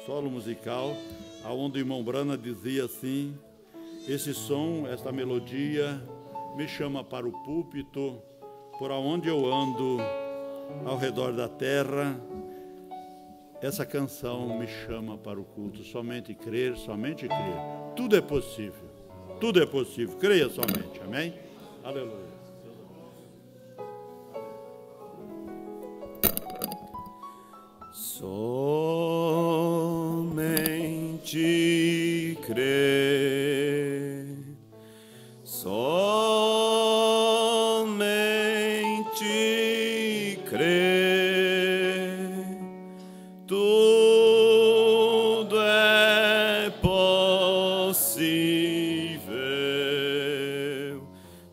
solo musical, aonde o irmão Brana dizia assim: esse som, esta melodia me chama para o púlpito, por aonde eu ando, ao redor da terra, essa canção me chama para o culto. Somente crer, somente crer. Tudo é possível, tudo é possível. Creia somente, amém? Aleluia. Somente crer, somente crer, tudo é possível,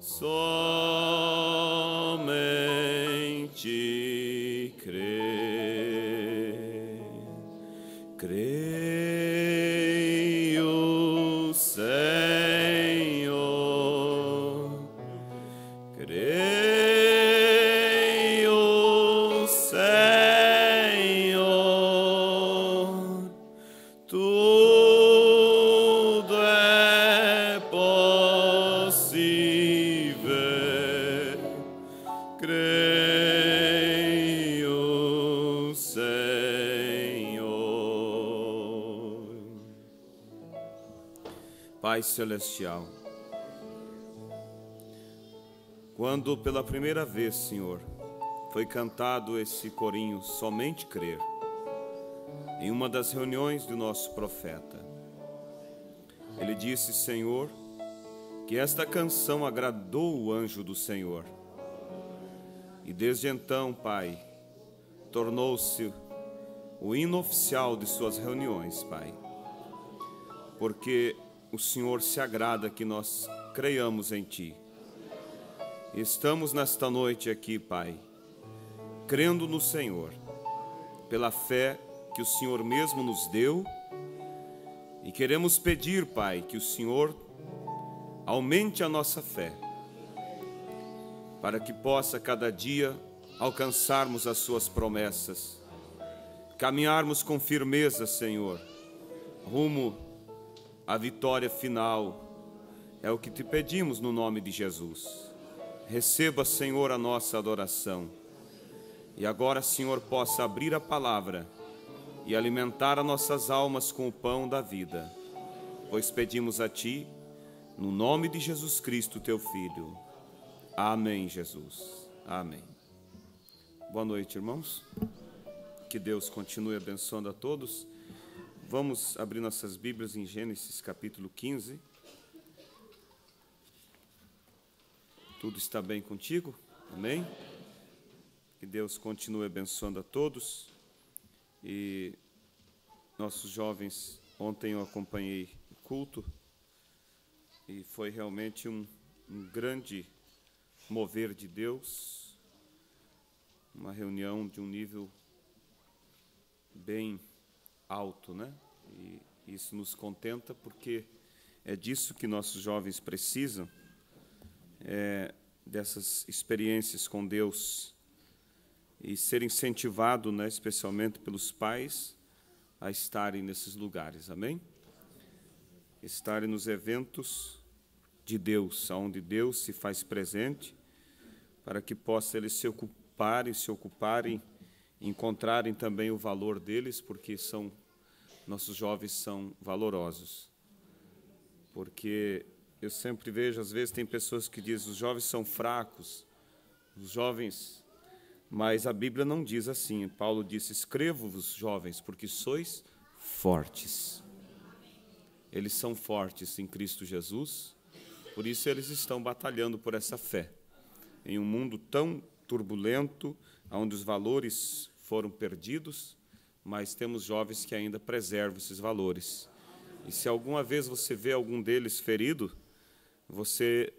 somente crer. Creio, Senhor, creio, Senhor, tudo é possível. Creio, Senhor. Pai Celestial, quando pela primeira vez, Senhor, foi cantado esse corinho Somente Crer, em uma das reuniões do nosso profeta, ele disse, Senhor, que esta canção agradou o anjo do Senhor. E desde então, Pai, tornou-se o hino oficial de suas reuniões, Pai, porque o Senhor se agrada que nós creiamos em Ti. E estamos nesta noite aqui, Pai, crendo no Senhor, pela fé que o Senhor mesmo nos deu, e queremos pedir, Pai, que o Senhor aumente a nossa fé, para que possa cada dia alcançarmos as Suas promessas, caminharmos com firmeza, Senhor, rumo à vitória final. É o que Te pedimos no nome de Jesus. Receba, Senhor, a nossa adoração. E agora, Senhor, possa abrir a palavra e alimentar as nossas almas com o pão da vida, pois pedimos a Ti, no nome de Jesus Cristo, Teu Filho. Amém, Jesus. Amém. Boa noite, irmãos. Que Deus continue abençoando a todos. Vamos abrir nossas Bíblias em Gênesis capítulo 15. Tudo está bem contigo? Amém? Que Deus continue abençoando a todos. E nossos jovens, ontem eu acompanhei o culto e foi realmente um grande mover de Deus, uma reunião de um nível bem alto, né? E isso nos contenta porque é disso que nossos jovens precisam, dessas experiências com Deus e ser incentivado, né, especialmente pelos pais, a estarem nesses lugares, amém? Estarem nos eventos de Deus, onde Deus se faz presente, para que possa eles se ocuparem, encontrarem também o valor deles, porque nossos jovens são valorosos. Porque eu sempre vejo, às vezes tem pessoas que dizem, os jovens são fracos, os jovens, mas a Bíblia não diz assim. Paulo disse, escrevo-vos, jovens, porque sois fortes. Eles são fortes em Cristo Jesus, por isso eles estão batalhando por essa fé. Em um mundo tão turbulento, onde os valores foram perdidos, mas temos jovens que ainda preservam esses valores. E se alguma vez você vê algum deles ferido, você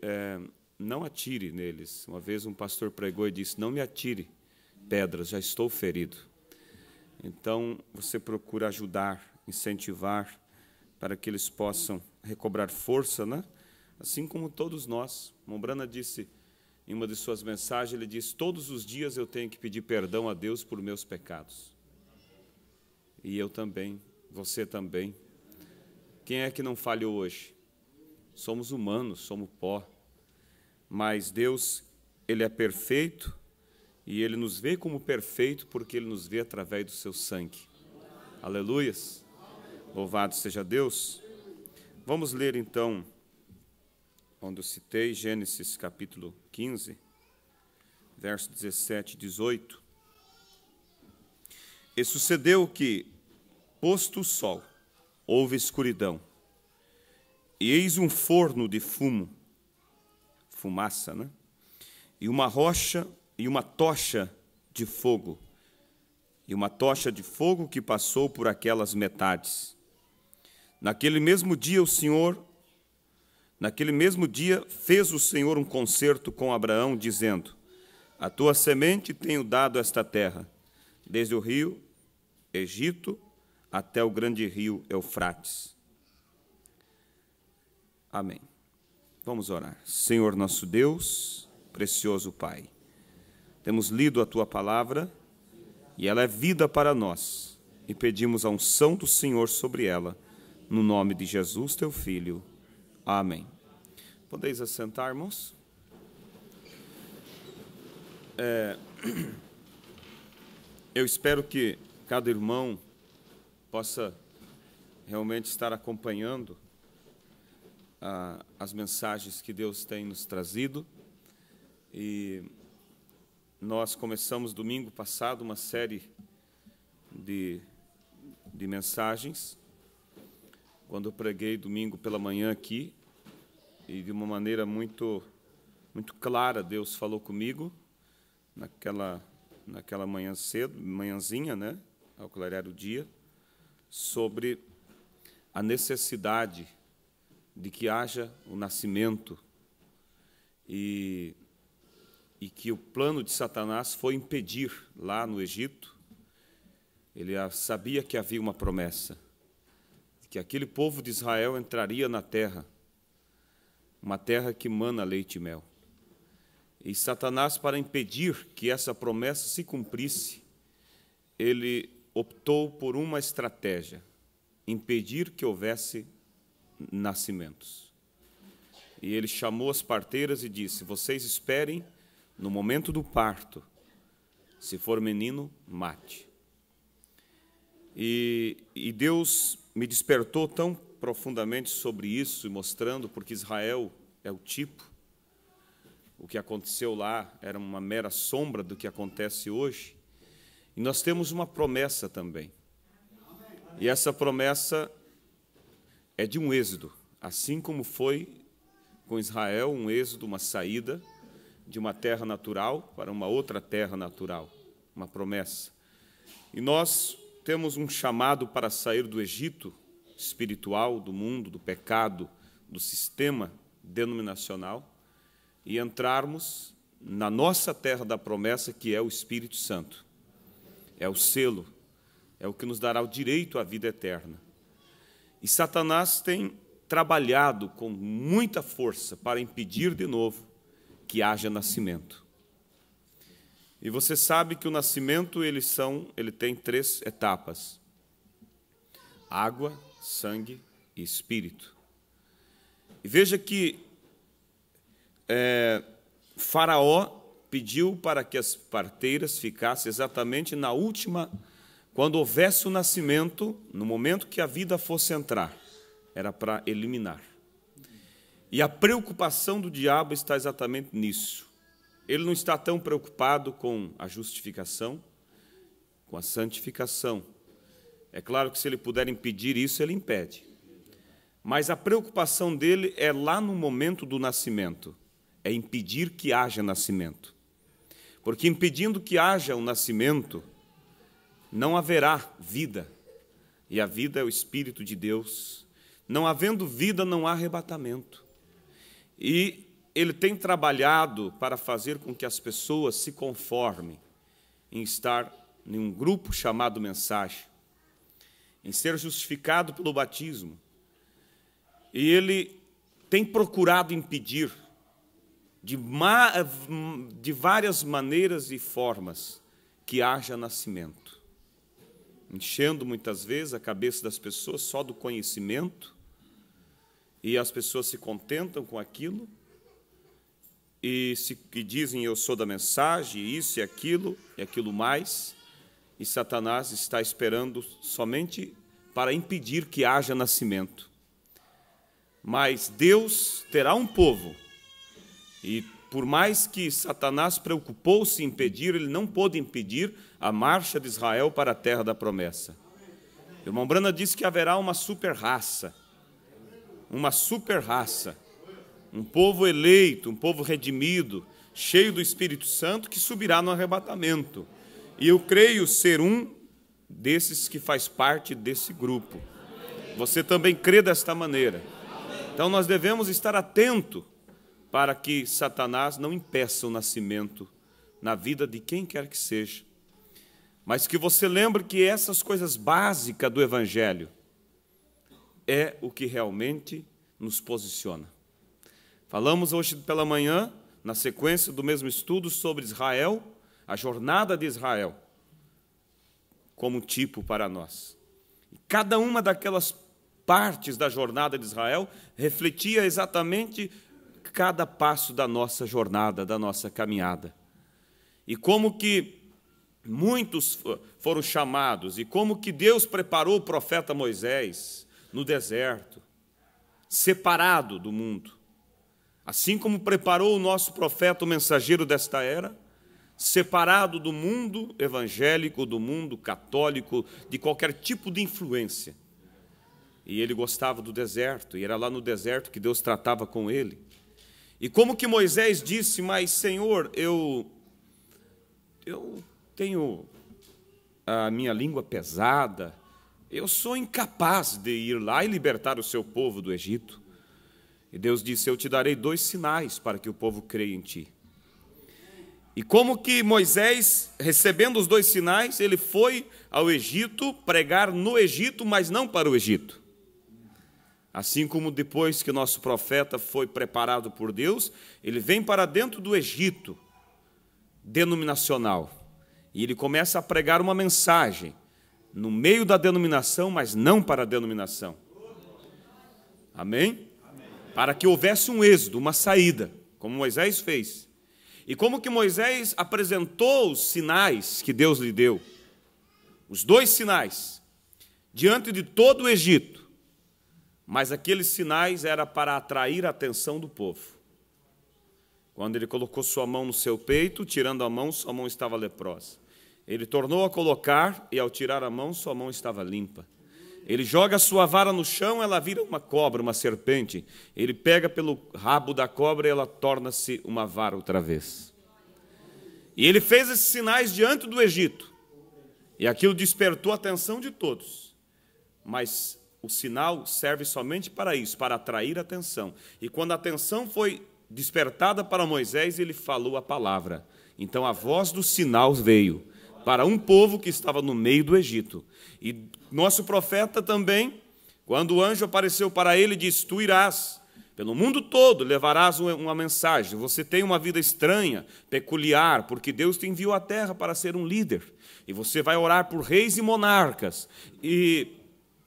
não atire neles. Uma vez um pastor pregou e disse, não me atire pedras, já estou ferido. Então, você procura ajudar, incentivar, para que eles possam recobrar força, né? Assim como todos nós. Mombrana disse, em uma de suas mensagens, ele disse, todos os dias eu tenho que pedir perdão a Deus por meus pecados. E eu também você também. Quem é que não falhou hoje? Somos humanos, somos pó. Mas Deus, Ele é perfeito e Ele nos vê como perfeito porque Ele nos vê através do seu sangue. Aleluias! Louvado seja Deus! Vamos ler então, onde eu citei, Gênesis capítulo 15, verso 17 e 18. E sucedeu que, posto o sol, houve escuridão, e eis um forno de fumaça, né? E uma rocha e uma tocha de fogo, que passou por aquelas metades. Naquele mesmo dia fez o Senhor um concerto com Abraão, dizendo: a tua semente tenho dado esta terra, desde o rio Egito até o grande rio Eufrates. Amém. Vamos orar. Senhor nosso Deus, precioso Pai, temos lido a Tua palavra e ela é vida para nós, e pedimos a unção do Senhor sobre ela, no nome de Jesus, Teu Filho. Amém. Podeis assentar, irmãos? Eu espero que cada irmão possa realmente estar acompanhando as mensagens que Deus tem nos trazido. E nós começamos domingo passado uma série de mensagens, quando eu preguei domingo pela manhã aqui, e de uma maneira muito clara Deus falou comigo naquela manhã cedo, manhãzinha, né, ao clarear o dia, sobre a necessidade de que haja o nascimento e que o plano de Satanás foi impedir lá no Egito. Ele sabia que havia uma promessa, que aquele povo de Israel entraria na terra, uma terra que mana leite e mel. E Satanás, para impedir que essa promessa se cumprisse, ele optou por uma estratégia: impedir que houvesse nascimentos. E ele chamou as parteiras e disse: vocês esperem no momento do parto, se for menino, mate. E Deus me despertou tão profundamente sobre isso, mostrando, porque Israel é o tipo, o que aconteceu lá era uma mera sombra do que acontece hoje. E nós temos uma promessa também. E essa promessa é de um êxodo, assim como foi com Israel, um êxodo, uma saída de uma terra natural para uma outra terra natural, uma promessa. E nós temos um chamado para sair do Egito espiritual, do mundo, do pecado, do sistema denominacional, e entrarmos na nossa terra da promessa, que é o Espírito Santo. É o selo, é o que nos dará o direito à vida eterna. E Satanás tem trabalhado com muita força para impedir de novo que haja nascimento. E você sabe que o nascimento ele tem 3 etapas: água, sangue e espírito. E veja que Faraó pediu para que as parteiras ficassem exatamente na última, quando houvesse o nascimento, no momento que a vida fosse entrar, era para eliminar. E a preocupação do diabo está exatamente nisso. Ele não está tão preocupado com a justificação, com a santificação. É claro que se ele puder impedir isso, ele impede. Mas a preocupação dele é lá no momento do nascimento, é impedir que haja nascimento. Porque impedindo que haja o nascimento, não haverá vida. E a vida é o Espírito de Deus. Não havendo vida, não há arrebatamento. E ele tem trabalhado para fazer com que as pessoas se conformem em estar em um grupo chamado mensagem, em ser justificado pelo batismo. E ele tem procurado impedir, de várias maneiras e formas, que haja nascimento. enchendo muitas vezes a cabeça das pessoas só do conhecimento, e as pessoas se contentam com aquilo, e dizem: eu sou da mensagem, isso e aquilo mais, e Satanás está esperando somente para impedir que haja nascimento. Mas Deus terá um povo, e por mais que Satanás preocupou-se em impedir, ele não pôde impedir a marcha de Israel para a terra da promessa. O irmão Branham disse que haverá uma super raça, um povo eleito, um povo redimido, cheio do Espírito Santo, que subirá no arrebatamento. E eu creio ser um desses que faz parte desse grupo. Você também crê desta maneira. Então nós devemos estar atentos para que Satanás não impeça o nascimento na vida de quem quer que seja. Mas que você lembre que essas coisas básicas do Evangelho é o que realmente nos posiciona. Falamos hoje pela manhã, na sequência do mesmo estudo, sobre Israel, a jornada de Israel, como tipo para nós. E cada uma daquelas partes da jornada de Israel refletia exatamente cada passo da nossa jornada, da nossa caminhada. E como que muitos foram chamados, e como que Deus preparou o profeta Moisés no deserto, separado do mundo. Assim como preparou o nosso profeta, o mensageiro desta era, separado do mundo evangélico, do mundo católico, de qualquer tipo de influência. E ele gostava do deserto, e era lá no deserto que Deus tratava com ele. E como que Moisés disse: mas Senhor, eu tenho a minha língua pesada, eu sou incapaz de ir lá e libertar o seu povo do Egito. E Deus disse: eu te darei 2 sinais para que o povo creia em ti. E como que Moisés, recebendo os 2 sinais, ele foi ao Egito pregar no Egito, mas não para o Egito. Assim como depois que o nosso profeta foi preparado por Deus, ele vem para dentro do Egito denominacional. E ele começa a pregar uma mensagem no meio da denominação, mas não para a denominação. Amém? Para que houvesse um êxodo, uma saída, como Moisés fez. E como que Moisés apresentou os sinais que Deus lhe deu, os 2 sinais, diante de todo o Egito, mas aqueles sinais eram para atrair a atenção do povo. Quando ele colocou sua mão no seu peito, tirando a mão, sua mão estava leprosa. Ele tornou a colocar, e ao tirar a mão, sua mão estava limpa. Ele joga a sua vara no chão, ela vira uma cobra, uma serpente. Ele pega pelo rabo da cobra e ela torna-se uma vara outra vez. E ele fez esses sinais diante do Egito. E aquilo despertou a atenção de todos. Mas o sinal serve somente para isso, para atrair a atenção. E quando a atenção foi despertada para Moisés, ele falou a palavra. Então a voz do sinal veio para um povo que estava no meio do Egito. E nosso profeta também, quando o anjo apareceu para ele, disse: tu irás pelo mundo todo, levarás uma mensagem. Você tem uma vida estranha, peculiar, porque Deus te enviou à terra para ser um líder. E você vai orar por reis e monarcas. E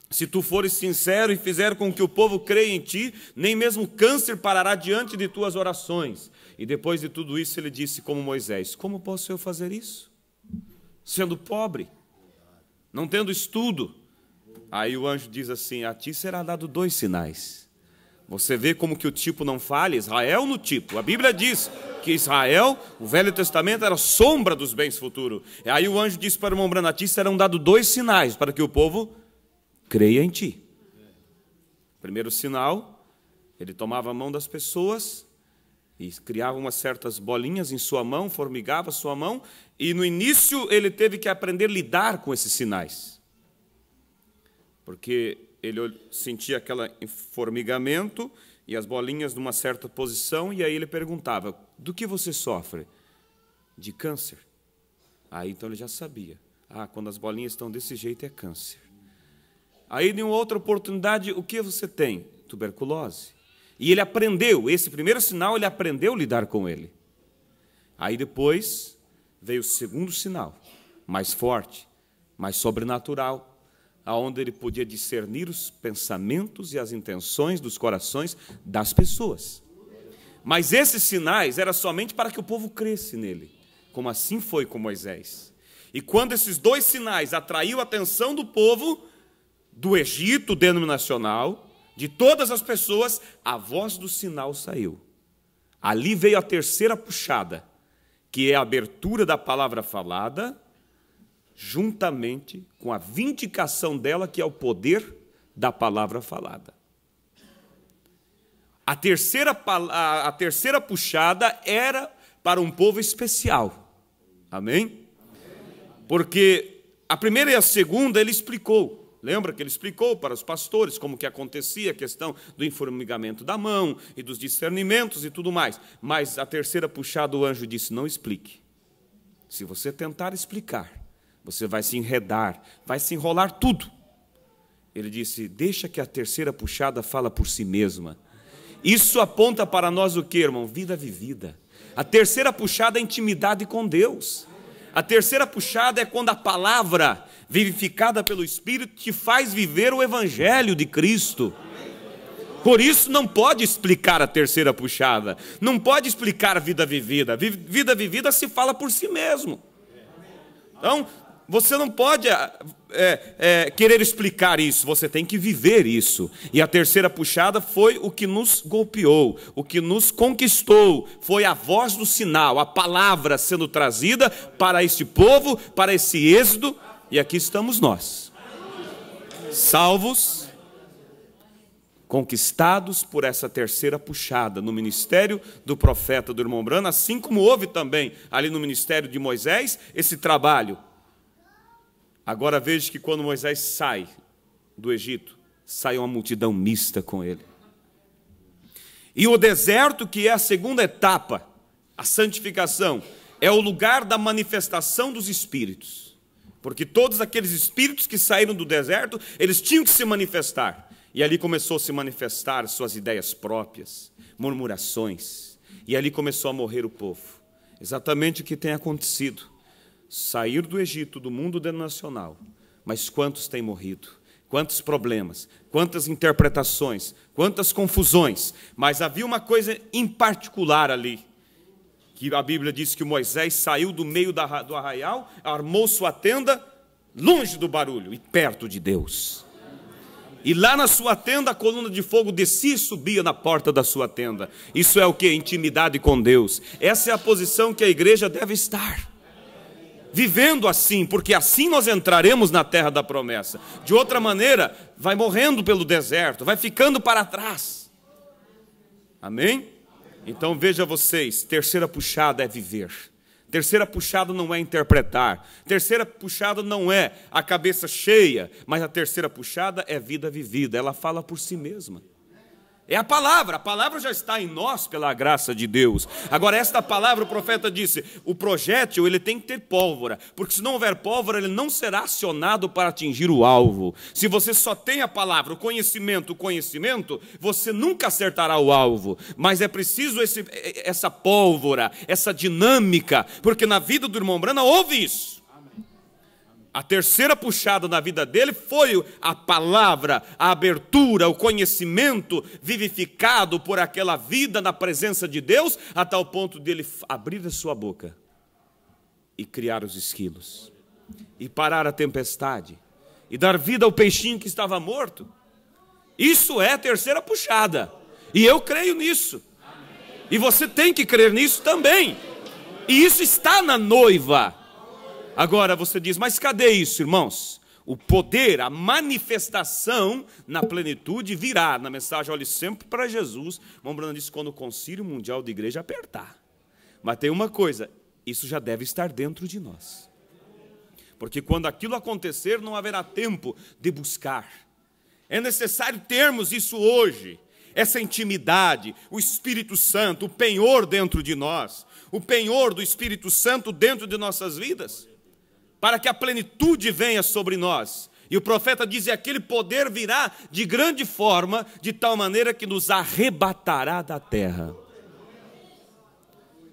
se tu fores sincero e fizer com que o povo creia em ti, nem mesmo o câncer parará diante de tuas orações. E depois de tudo isso, ele disse como Moisés: como posso eu fazer isso? Sendo pobre, não tendo estudo. Aí o anjo diz assim: a ti será dado 2 sinais. Você vê como que o tipo não falha? Israel no tipo. A Bíblia diz que Israel, o Velho Testamento, era sombra dos bens futuros. E aí o anjo disse para o irmão Branham: a ti serão dados 2 sinais para que o povo creia em ti. Primeiro sinal, ele tomava a mão das pessoas e criava umas certas bolinhas em sua mão, formigava sua mão, e no início ele teve que aprender a lidar com esses sinais. Porque ele sentia aquele formigamento e as bolinhas numa certa posição, e aí ele perguntava: do que você sofre? De câncer. Aí então ele já sabia: quando as bolinhas estão desse jeito é câncer. Aí, em outra oportunidade, o que você tem? Tuberculose. E ele aprendeu, esse primeiro sinal, ele aprendeu a lidar com ele. Aí depois veio o segundo sinal, mais forte: mas sobrenatural, aonde ele podia discernir os pensamentos e as intenções dos corações das pessoas. Mas esses sinais eram somente para que o povo cresce nele, como assim foi com Moisés. E quando esses dois sinais atraiu a atenção do povo, do Egito denominacional, de todas as pessoas, a voz do sinal saiu. Ali veio a terceira puxada, que é a abertura da palavra falada, juntamente com a vindicação dela, que é o poder da palavra falada. A terceira puxada era para um povo especial. Amém? Porque a primeira e a segunda ele explicou. Lembra que ele explicou para os pastores como que acontecia a questão do informigamento da mão e dos discernimentos e tudo mais. Mas a terceira puxada o anjo disse, não explique. Se você tentar explicar, você vai se enredar, vai se enrolar tudo. Ele disse, deixa que a terceira puxada fala por si mesma. Isso aponta para nós o quê, irmão? Vida vivida. A terceira puxada é intimidade com Deus. A terceira puxada é quando a palavra, vivificada pelo Espírito, te faz viver o Evangelho de Cristo. Por isso não pode explicar a terceira puxada. Não pode explicar a vida vivida. Vida vivida se fala por si mesmo. Então, você não pode querer explicar isso, você tem que viver isso. E a terceira puxada foi o que nos golpeou, o que nos conquistou, foi a voz do sinal, a palavra sendo trazida para este povo, para esse êxodo, e aqui estamos nós, salvos, conquistados por essa terceira puxada no ministério do profeta do irmão Branham, assim como houve também ali no ministério de Moisés, esse trabalho. Agora veja que quando Moisés sai do Egito, sai uma multidão mista com ele. E o deserto, que é a segunda etapa, a santificação, é o lugar da manifestação dos espíritos. Porque todos aqueles espíritos que saíram do deserto, eles tinham que se manifestar. E ali começou a se manifestar suas ideias próprias, murmurações. E ali começou a morrer o povo. Exatamente o que tem acontecido. Sair do Egito, do mundo denominacional, mas quantos têm morrido? Quantos problemas? Quantas interpretações? Quantas confusões? Mas havia uma coisa em particular ali, que a Bíblia diz que Moisés saiu do meio do arraial, armou sua tenda longe do barulho e perto de Deus. E lá na sua tenda a coluna de fogo descia e subia na porta da sua tenda. Isso é o que? Intimidade com Deus. Essa é a posição que a igreja deve estar. Vivendo assim, porque assim nós entraremos na terra da promessa. De outra maneira, vai morrendo pelo deserto, vai ficando para trás. Amém? Então veja vocês, terceira puxada é viver. Terceira puxada não é interpretar. Terceira puxada não é a cabeça cheia, mas a terceira puxada é vida vivida. Ela fala por si mesma. É a palavra já está em nós pela graça de Deus. Agora esta palavra, o profeta disse, o projétil ele tem que ter pólvora, porque se não houver pólvora ele não será acionado para atingir o alvo. Se você só tem a palavra, o conhecimento, você nunca acertará o alvo. Mas é preciso essa pólvora, essa dinâmica, porque na vida do irmão Branham houve isso. A terceira puxada na vida dele foi a palavra, a abertura, o conhecimento vivificado por aquela vida na presença de Deus, a tal ponto de ele abrir a sua boca e criar os esquilos, e parar a tempestade, e dar vida ao peixinho que estava morto. Isso é a terceira puxada, e eu creio nisso, e você tem que crer nisso também, e isso está na noiva. Agora você diz, mas cadê isso, irmãos? O poder, a manifestação na plenitude virá. Na mensagem, olhe sempre para Jesus. O irmão Branham disse, quando o concílio mundial de igreja apertar. Mas tem uma coisa, isso já deve estar dentro de nós. Porque quando aquilo acontecer, não haverá tempo de buscar. É necessário termos isso hoje. Essa intimidade, o Espírito Santo, o penhor dentro de nós. O penhor do Espírito Santo dentro de nossas vidas. Para que a plenitude venha sobre nós. E o profeta diz, e aquele poder virá de grande forma, de tal maneira que nos arrebatará da terra.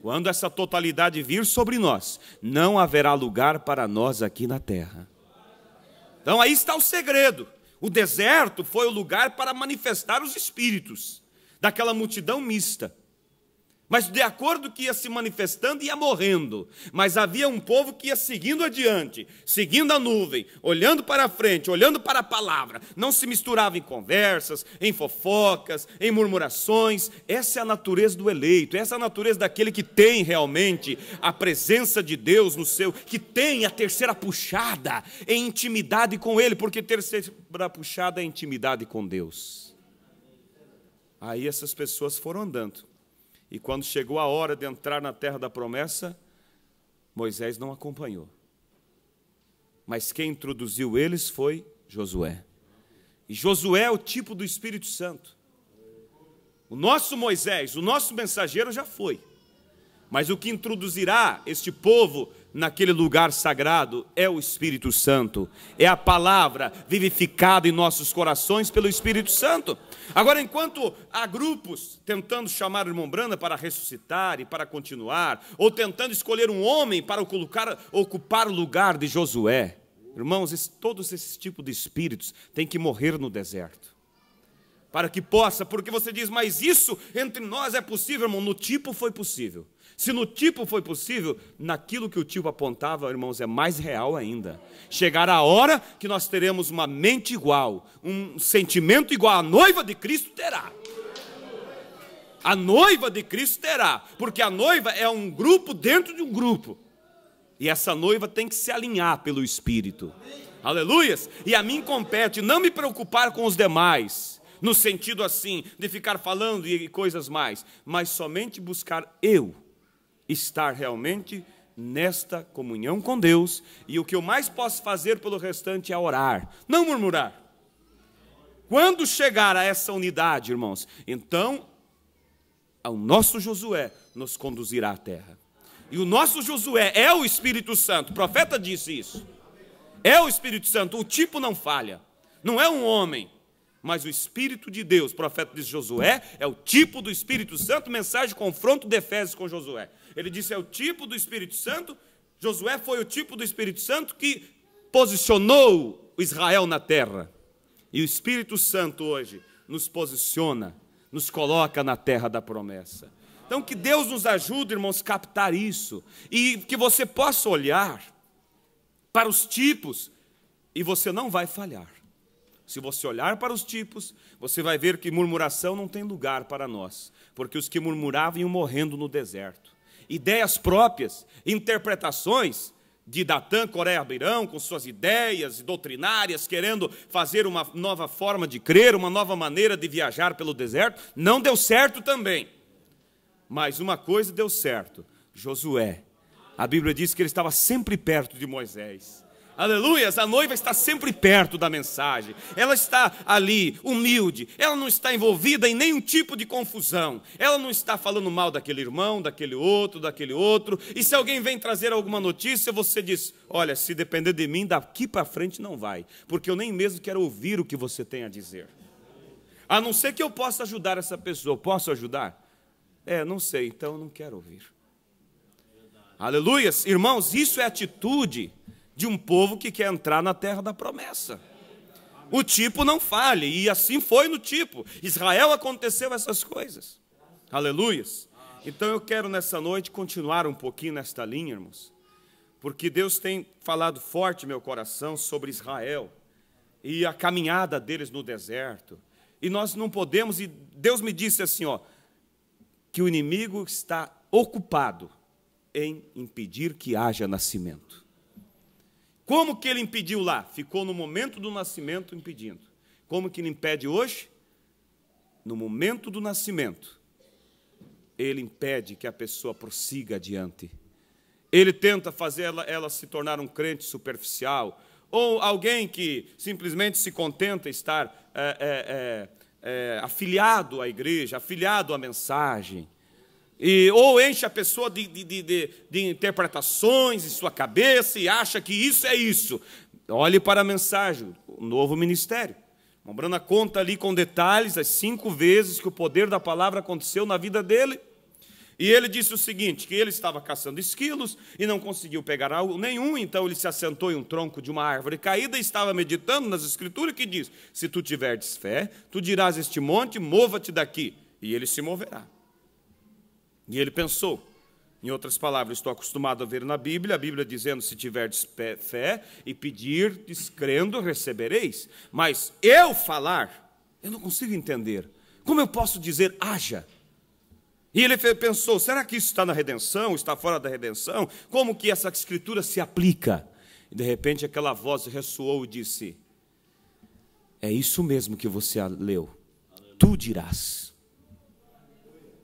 Quando essa totalidade vir sobre nós, não haverá lugar para nós aqui na terra. Então aí está o segredo. O deserto foi o lugar para manifestar os espíritos daquela multidão mista. Mas de acordo que ia se manifestando, ia morrendo. Mas havia um povo que ia seguindo adiante, seguindo a nuvem, olhando para a frente, olhando para a palavra. Não se misturava em conversas, em fofocas, em murmurações. Essa é a natureza do eleito, essa é a natureza daquele que tem realmente a presença de Deus no seu, que tem a terceira puxada em intimidade com Ele, porque terceira puxada é intimidade com Deus. Aí essas pessoas foram andando. E quando chegou a hora de entrar na terra da promessa, Moisés não acompanhou. Mas quem introduziu eles foi Josué. E Josué é o tipo do Espírito Santo. O nosso Moisés, o nosso mensageiro já foi. Mas o que introduzirá este povo naquele lugar sagrado é o Espírito Santo. É a palavra vivificada em nossos corações pelo Espírito Santo. Agora, enquanto há grupos tentando chamar o irmão Branda para ressuscitar e para continuar, ou tentando escolher um homem para ocupar o lugar de Josué, irmãos, todos esses tipos de espíritos têm que morrer no deserto. Para que possa, porque você diz, mas isso entre nós é possível, irmão? No tipo foi possível. Se no tipo foi possível, naquilo que o tipo apontava, irmãos, é mais real ainda. Chegará a hora que nós teremos uma mente igual, um sentimento igual. A noiva de Cristo terá. A noiva de Cristo terá, porque a noiva é um grupo dentro de um grupo. E essa noiva tem que se alinhar pelo Espírito. Aleluias! E a mim compete não me preocupar com os demais, no sentido assim, de ficar falando e coisas mais, mas somente buscar eu estar realmente nesta comunhão com Deus, e o que eu mais posso fazer pelo restante é orar, não murmurar. Quando chegar a essa unidade, irmãos, então o nosso Josué nos conduzirá à terra. E o nosso Josué é o Espírito Santo, o profeta disse isso. É o Espírito Santo, o tipo não falha, não é um homem, mas o Espírito de Deus. O profeta diz Josué é o tipo do Espírito Santo, mensagem confronto de Efésios com Josué. Ele disse é o tipo do Espírito Santo. Josué foi o tipo do Espírito Santo que posicionou Israel na terra. E o Espírito Santo hoje nos posiciona, nos coloca na terra da promessa. Então que Deus nos ajude, irmãos, a captar isso. E que você possa olhar para os tipos e você não vai falhar. Se você olhar para os tipos, você vai ver que murmuração não tem lugar para nós, porque os que murmuravam iam morrendo no deserto. Ideias próprias, interpretações de Datã, Coré, Abirão, com suas ideias doutrinárias, querendo fazer uma nova forma de crer, uma nova maneira de viajar pelo deserto, não deu certo também. Mas uma coisa deu certo, Josué. A Bíblia diz que ele estava sempre perto de Moisés. Aleluias, a noiva está sempre perto da mensagem, ela está ali, humilde, ela não está envolvida em nenhum tipo de confusão, ela não está falando mal daquele irmão, daquele outro, e se alguém vem trazer alguma notícia, você diz, olha, se depender de mim, daqui para frente não vai, porque eu nem mesmo quero ouvir o que você tem a dizer, a não ser que eu possa ajudar essa pessoa. Posso ajudar? Não sei, então eu não quero ouvir. Aleluias, irmãos, isso é atitude de um povo que quer entrar na terra da promessa. O tipo não falha, e assim foi no tipo. Israel aconteceu essas coisas. Aleluias. Então eu quero nessa noite continuar um pouquinho nesta linha, irmãos, porque Deus tem falado forte no meu coração sobre Israel e a caminhada deles no deserto. E nós não podemos, e Deus me disse assim, que o inimigo está ocupado em impedir que haja nascimento. Como que ele impediu lá? Ficou no momento do nascimento impedindo. Como que ele impede hoje? No momento do nascimento, ele impede que a pessoa prossiga adiante. Ele tenta fazer ela se tornar um crente superficial, ou alguém que simplesmente se contenta estar afiliado à igreja, afiliado à mensagem. Ou enche a pessoa de interpretações em sua cabeça e acha que isso é isso. Olhe para a mensagem, o novo ministério. O Brana conta ali com detalhes as 5 vezes que o poder da palavra aconteceu na vida dele. E ele disse o seguinte, que ele estava caçando esquilos e não conseguiu pegar algo nenhum, então ele se assentou em um tronco de uma árvore caída e estava meditando nas escrituras que diz, se tu tiveres fé, tu dirás a este monte, mova-te daqui, e ele se moverá. E ele pensou, em outras palavras, estou acostumado a ver na Bíblia, a Bíblia dizendo, se tiverdes fé e pedirdes, crendo, recebereis. Mas eu falar, eu não consigo entender. Como eu posso dizer, haja? E ele pensou, será que isso está na redenção, está fora da redenção? Como que essa escritura se aplica? E de repente aquela voz ressoou e disse, é isso mesmo que você leu, tu dirás.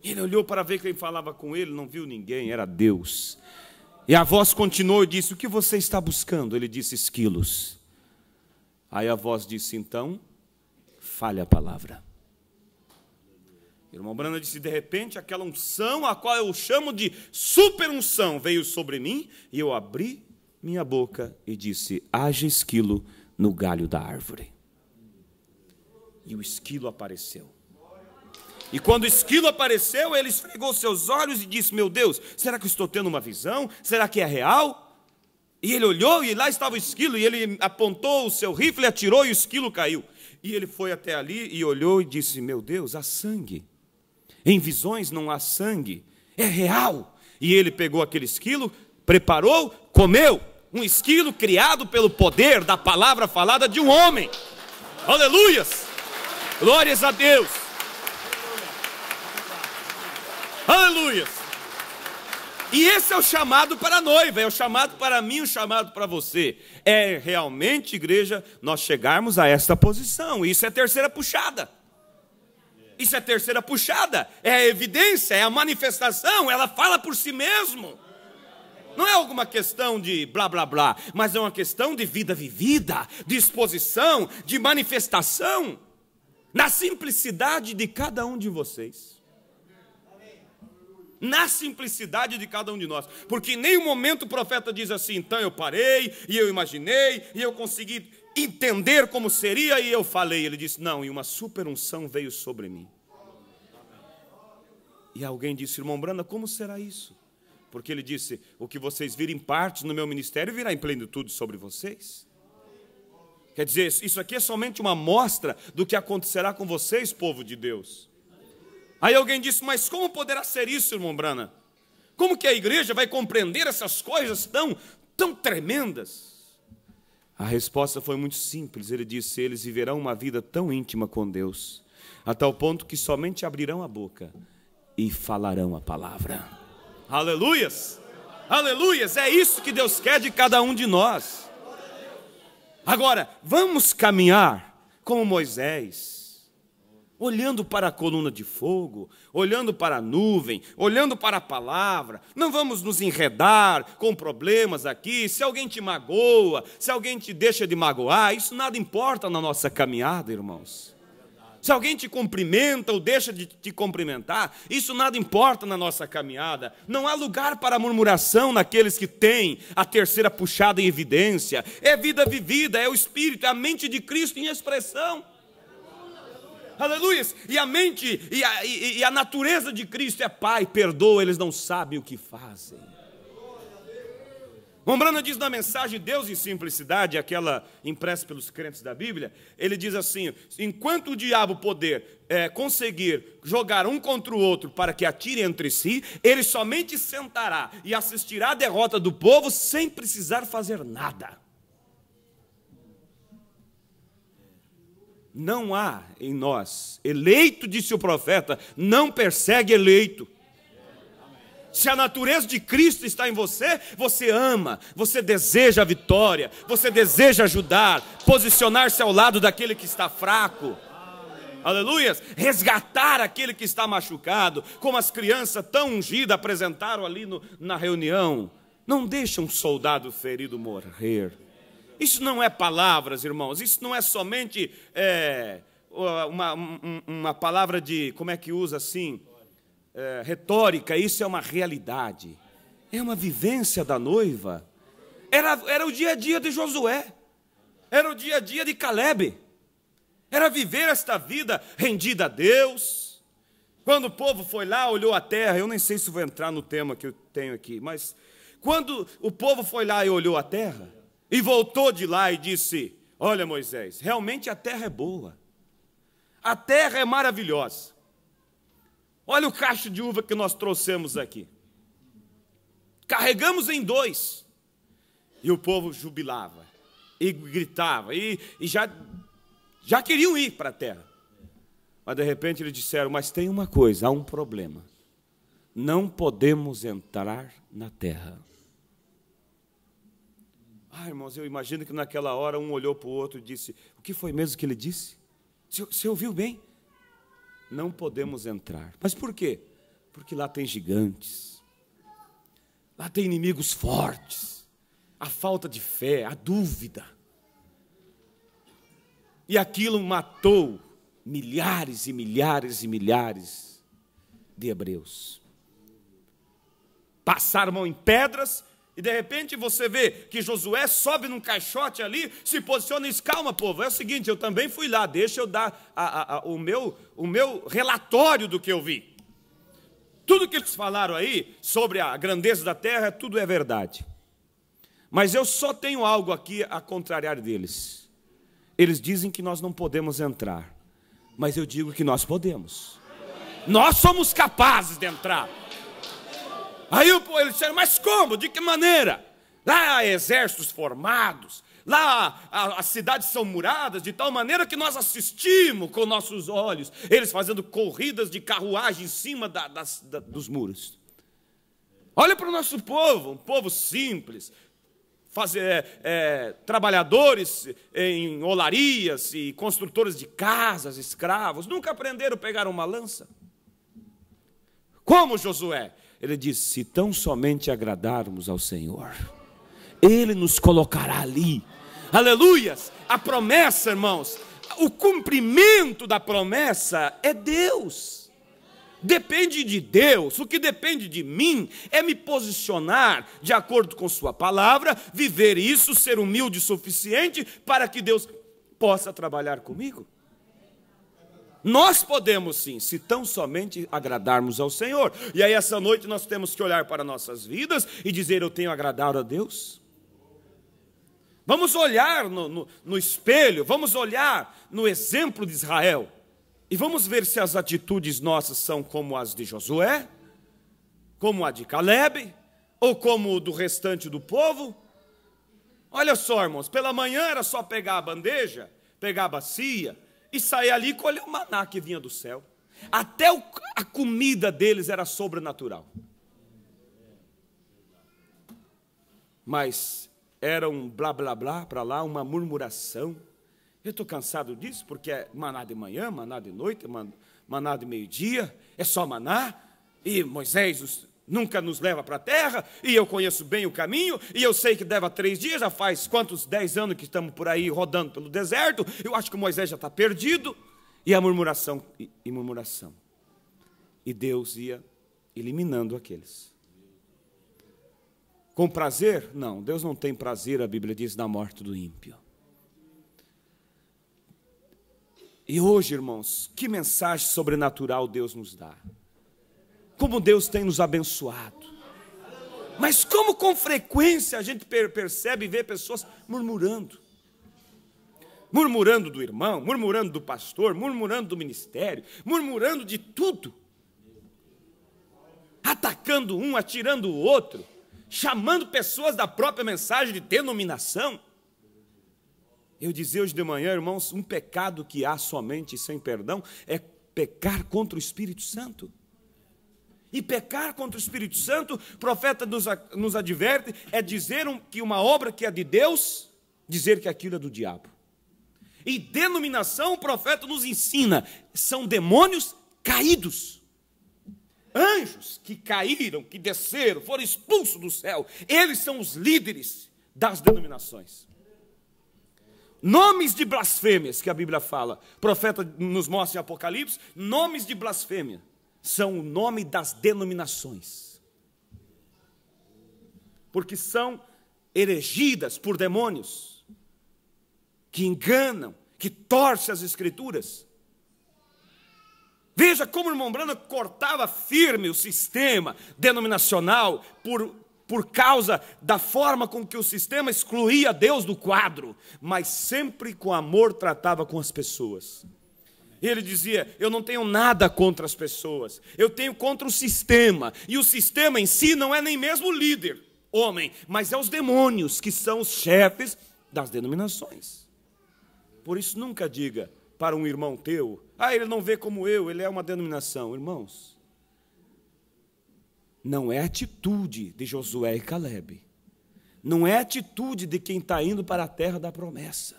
E ele olhou para ver quem falava com ele, não viu ninguém, era Deus. E a voz continuou e disse, o que você está buscando? Ele disse, esquilos. Aí a voz disse, então, fale a palavra. Irmão Brana disse, de repente, aquela unção, a qual eu chamo de super unção, veio sobre mim, e eu abri minha boca e disse, haja esquilo no galho da árvore. E o esquilo apareceu. E quando o esquilo apareceu, ele esfregou seus olhos e disse, meu Deus, será que eu estou tendo uma visão? Será que é real? E ele olhou e lá estava o esquilo, e ele apontou o seu rifle, atirou e o esquilo caiu. E ele foi até ali e olhou e disse, meu Deus, há sangue. Em visões não há sangue, é real. E ele pegou aquele esquilo, preparou, comeu. Um esquilo criado pelo poder da palavra falada de um homem. Aleluias! Glórias a Deus! Aleluias! E esse é o chamado para a noiva, é o chamado para mim, o chamado para você. É realmente, igreja, nós chegarmos a esta posição. Isso é a terceira puxada. Isso é a terceira puxada. É a evidência, é a manifestação, ela fala por si mesmo. Não é alguma questão de blá, blá, blá, mas é uma questão de vida vivida, de exposição, de manifestação, na simplicidade de cada um de vocês. Na simplicidade de cada um de nós. Porque em nenhum momento o profeta diz assim, então eu parei, e eu imaginei, e eu consegui entender como seria, e eu falei. Ele disse, não, e uma super unção veio sobre mim. E alguém disse, irmão Brana, como será isso? Porque ele disse, o que vocês virem em parte no meu ministério, virá em plenitude sobre vocês. Quer dizer, isso aqui é somente uma amostra do que acontecerá com vocês, povo de Deus. Aí alguém disse, mas como poderá ser isso, irmão Brana? Como que a igreja vai compreender essas coisas tão tremendas? A resposta foi muito simples. Ele disse, eles viverão uma vida tão íntima com Deus, a tal ponto que somente abrirão a boca e falarão a palavra. Aleluias! Aleluias! É isso que Deus quer de cada um de nós. Agora, vamos caminhar como Moisés, olhando para a coluna de fogo, olhando para a nuvem, olhando para a palavra. Não vamos nos enredar com problemas aqui. Se alguém te magoa, se alguém te deixa de magoar, isso nada importa na nossa caminhada, irmãos. Se alguém te cumprimenta ou deixa de te cumprimentar, isso nada importa na nossa caminhada. Não há lugar para murmuração naqueles que têm a terceira puxada em evidência. É vida vivida, é o Espírito, é a mente de Cristo em expressão. Aleluia! E a mente e a natureza de Cristo é Pai, perdoa, eles não sabem o que fazem. Brana diz na mensagem Deus em Simplicidade, aquela impressa pelos crentes da Bíblia, ele diz assim, enquanto o diabo poder conseguir jogar um contra o outro para que atire entre si, ele somente sentará e assistirá a derrota do povo sem precisar fazer nada. Não há em nós, eleito, disse o profeta, não persegue eleito. Se a natureza de Cristo está em você, você ama, você deseja a vitória, você deseja ajudar, posicionar-se ao lado daquele que está fraco. Aleluias! Resgatar aquele que está machucado, como as crianças tão ungidas apresentaram ali na reunião. Não deixa um soldado ferido morrer. Isso não é palavras, irmãos, isso não é somente uma palavra de, como é que usa assim, retórica, isso é uma realidade, é uma vivência da noiva. Era o dia a dia de Josué, era o dia a dia de Caleb, era viver esta vida rendida a Deus, Quando o povo foi lá, olhou a terra, eu nem sei se vou entrar no tema que eu tenho aqui, mas quando o povo foi lá e olhou a terra, e voltou de lá e disse: olha, Moisés, realmente a terra é boa, a terra é maravilhosa. Olha o cacho de uva que nós trouxemos aqui. Carregamos em 2. E o povo jubilava, e gritava, e já queriam ir para a terra. Mas de repente eles disseram: mas tem uma coisa, há um problema. Não podemos entrar na terra. Irmãos, eu imagino que naquela hora um olhou para o outro e disse: o que foi mesmo que ele disse? Você ouviu bem? Não podemos entrar. Mas por quê? Porque lá tem gigantes, lá tem inimigos fortes, a falta de fé, a dúvida. E aquilo matou milhares e milhares e milhares de hebreus. Passaram mão em pedras, e de repente você vê que Josué sobe num caixote ali, se posiciona e diz: calma, povo, é o seguinte, eu também fui lá, deixa eu dar o meu relatório do que eu vi. Tudo que eles falaram aí sobre a grandeza da terra, tudo é verdade. Mas eu só tenho algo aqui a contrariar deles. Eles dizem que nós não podemos entrar, mas eu digo que nós podemos. Nós somos capazes de entrar. Aí eles disseram: mas como? De que maneira? Lá há exércitos formados, lá as cidades são muradas, de tal maneira que nós assistimos com nossos olhos eles fazendo corridas de carruagem em cima dos muros. Olha para o nosso povo, um povo simples, trabalhadores em olarias e construtores de casas, escravos, nunca aprenderam a pegar uma lança. Como Josué? Ele disse: se tão somente agradarmos ao Senhor, Ele nos colocará ali. Aleluias! A promessa, irmãos, o cumprimento da promessa é Deus. Depende de Deus. O que depende de mim é me posicionar de acordo com sua palavra, viver isso, ser humilde o suficiente para que Deus possa trabalhar comigo. Nós podemos sim, se tão somente agradarmos ao Senhor. E aí essa noite nós temos que olhar para nossas vidas e dizer: eu tenho agradado a Deus? Vamos olhar no espelho, vamos olhar no exemplo de Israel, e vamos ver se as atitudes nossas são como as de Josué, como a de Caleb, ou como do restante do povo. Olha só, irmãos, pela manhã era só pegar a bandeja, pegar a bacia e sair ali e colher o maná que vinha do céu. Até a comida deles era sobrenatural. Mas era um blá blá blá para lá, uma murmuração. Eu estou cansado disso, porque é maná de manhã, maná de noite, maná de meio-dia, é só maná, e Moisés nunca nos leva para a terra, e eu conheço bem o caminho, e eu sei que leva 3 dias, já faz quantos 10 anos que estamos por aí rodando pelo deserto, eu acho que Moisés já está perdido, e a murmuração, e murmuração. E Deus ia eliminando aqueles. Com prazer? Não, Deus não tem prazer, a Bíblia diz, na morte do ímpio. E hoje, irmãos, que mensagem sobrenatural Deus nos dá. Como Deus tem nos abençoado. Mas como com frequência a gente percebe e vê pessoas murmurando. Murmurando do irmão, murmurando do pastor, murmurando do ministério, murmurando de tudo. Atacando um, atirando o outro, chamando pessoas da própria mensagem de denominação. Eu dizia hoje de manhã, irmãos, um pecado que há somente sem perdão é pecar contra o Espírito Santo. E pecar contra o Espírito Santo, o profeta nos adverte, é dizer que uma obra que é de Deus, dizer que aquilo é do diabo. E denominação, o profeta nos ensina, são demônios caídos. Anjos que caíram, que desceram, foram expulsos do céu. Eles são os líderes das denominações. Nomes de blasfêmias que a Bíblia fala, o profeta nos mostra em Apocalipse, nomes de blasfêmia são o nome das denominações. Porque são erigidas por demônios que enganam, que torcem as Escrituras. Veja como o irmão Branham cortava firme o sistema denominacional por causa da forma com que o sistema excluía Deus do quadro, mas sempre com amor tratava com as pessoas. Ele dizia, eu não tenho nada contra as pessoas, eu tenho contra o sistema, e o sistema em si não é nem mesmo o líder, homem, mas é os demônios que são os chefes das denominações. Por isso nunca diga para um irmão teu, ele não vê como eu, ele é uma denominação. Irmãos, não é atitude de Josué e Calebe, não é atitude de quem está indo para a terra da promessa.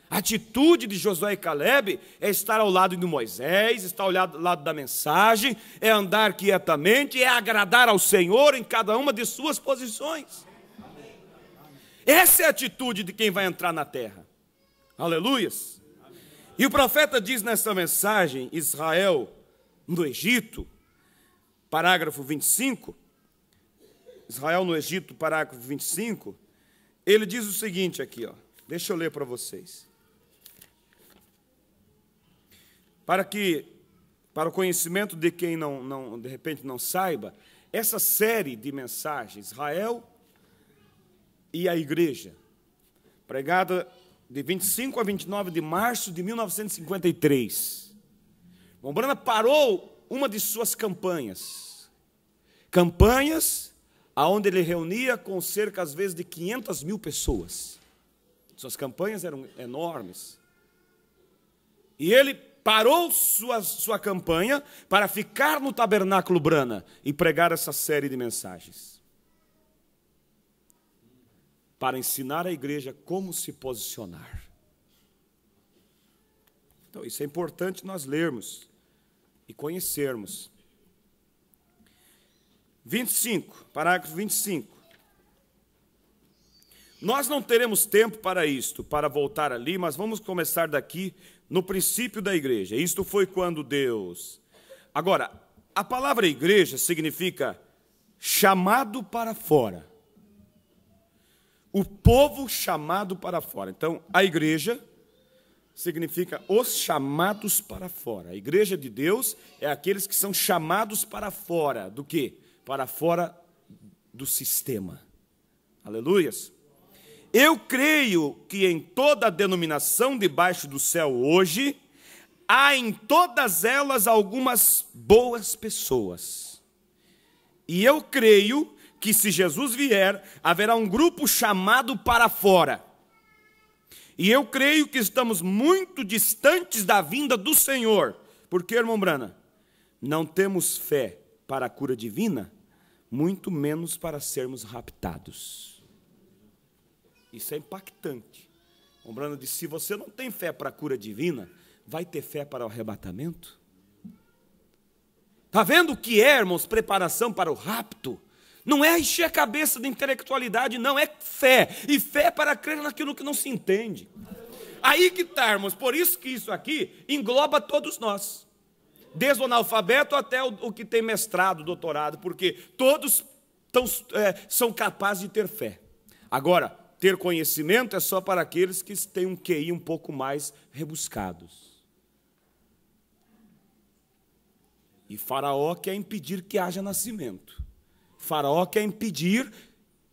A atitude de Josué e Calebe é estar ao lado de Moisés, estar ao lado da mensagem, é andar quietamente, é agradar ao Senhor em cada uma de suas posições. Essa é a atitude de quem vai entrar na terra. Aleluias. E o profeta diz nessa mensagem, Israel no Egito, parágrafo 25, Israel no Egito, parágrafo 25, ele diz o seguinte aqui, deixa eu ler para vocês. Para o conhecimento de quem de repente não saiba, essa série de mensagens, Israel e a igreja, pregada de 25 a 29 de março de 1953. Irmão Branham parou uma de suas campanhas onde ele reunia com cerca, às vezes, de 500 mil pessoas. Suas campanhas eram enormes. E ele parou sua campanha para ficar no Tabernáculo Branham e pregar essa série de mensagens, para ensinar a igreja como se posicionar. Então, isso é importante nós lermos e conhecermos. 25, parágrafo 25. Nós não teremos tempo para isto, para voltar ali, mas vamos começar daqui no princípio da igreja. Isto foi quando Deus... Agora, a palavra igreja significa chamado para fora. O povo chamado para fora. Então, a igreja significa os chamados para fora. A igreja de Deus é aqueles que são chamados para fora. Do quê? Para fora do sistema. Aleluias. Eu creio que em toda denominação debaixo do céu hoje, há em todas elas algumas boas pessoas. E eu creio que se Jesus vier, haverá um grupo chamado para fora. E eu creio que estamos muito distantes da vinda do Senhor. Por quê, irmão Branham? Não temos fé para a cura divina, muito menos para sermos raptados. Isso é impactante. O Branham disse, se você não tem fé para a cura divina, vai ter fé para o arrebatamento? Está vendo o que é, irmãos, preparação para o rapto? Não é encher a cabeça de intelectualidade, não, é fé. E fé para crer naquilo que não se entende. Aí que está, irmãos, por isso que isso aqui engloba todos nós. Desde o analfabeto até o que tem mestrado, doutorado, porque todos são capazes de ter fé. Agora, ter conhecimento é só para aqueles que têm um QI um pouco mais rebuscados. E Faraó quer impedir que haja nascimento. Faraó quer impedir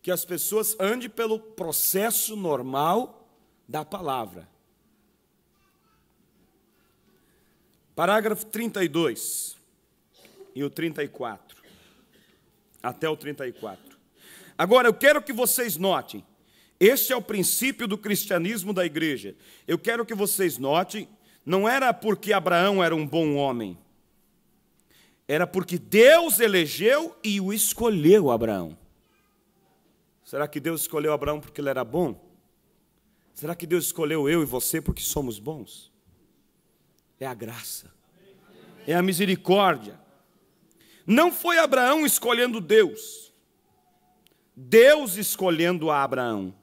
que as pessoas andem pelo processo normal da palavra. Parágrafo 32 e o 34. Até o 34. Agora, eu quero que vocês notem, este é o princípio do cristianismo da igreja. Eu quero que vocês notem, não era porque Abraão era um bom homem, era porque Deus elegeu e o escolheu Abraão. Será que Deus escolheu Abraão porque ele era bom? Será que Deus escolheu eu e você porque somos bons? É a graça, é a misericórdia. Não foi Abraão escolhendo Deus, Deus escolhendo a Abraão.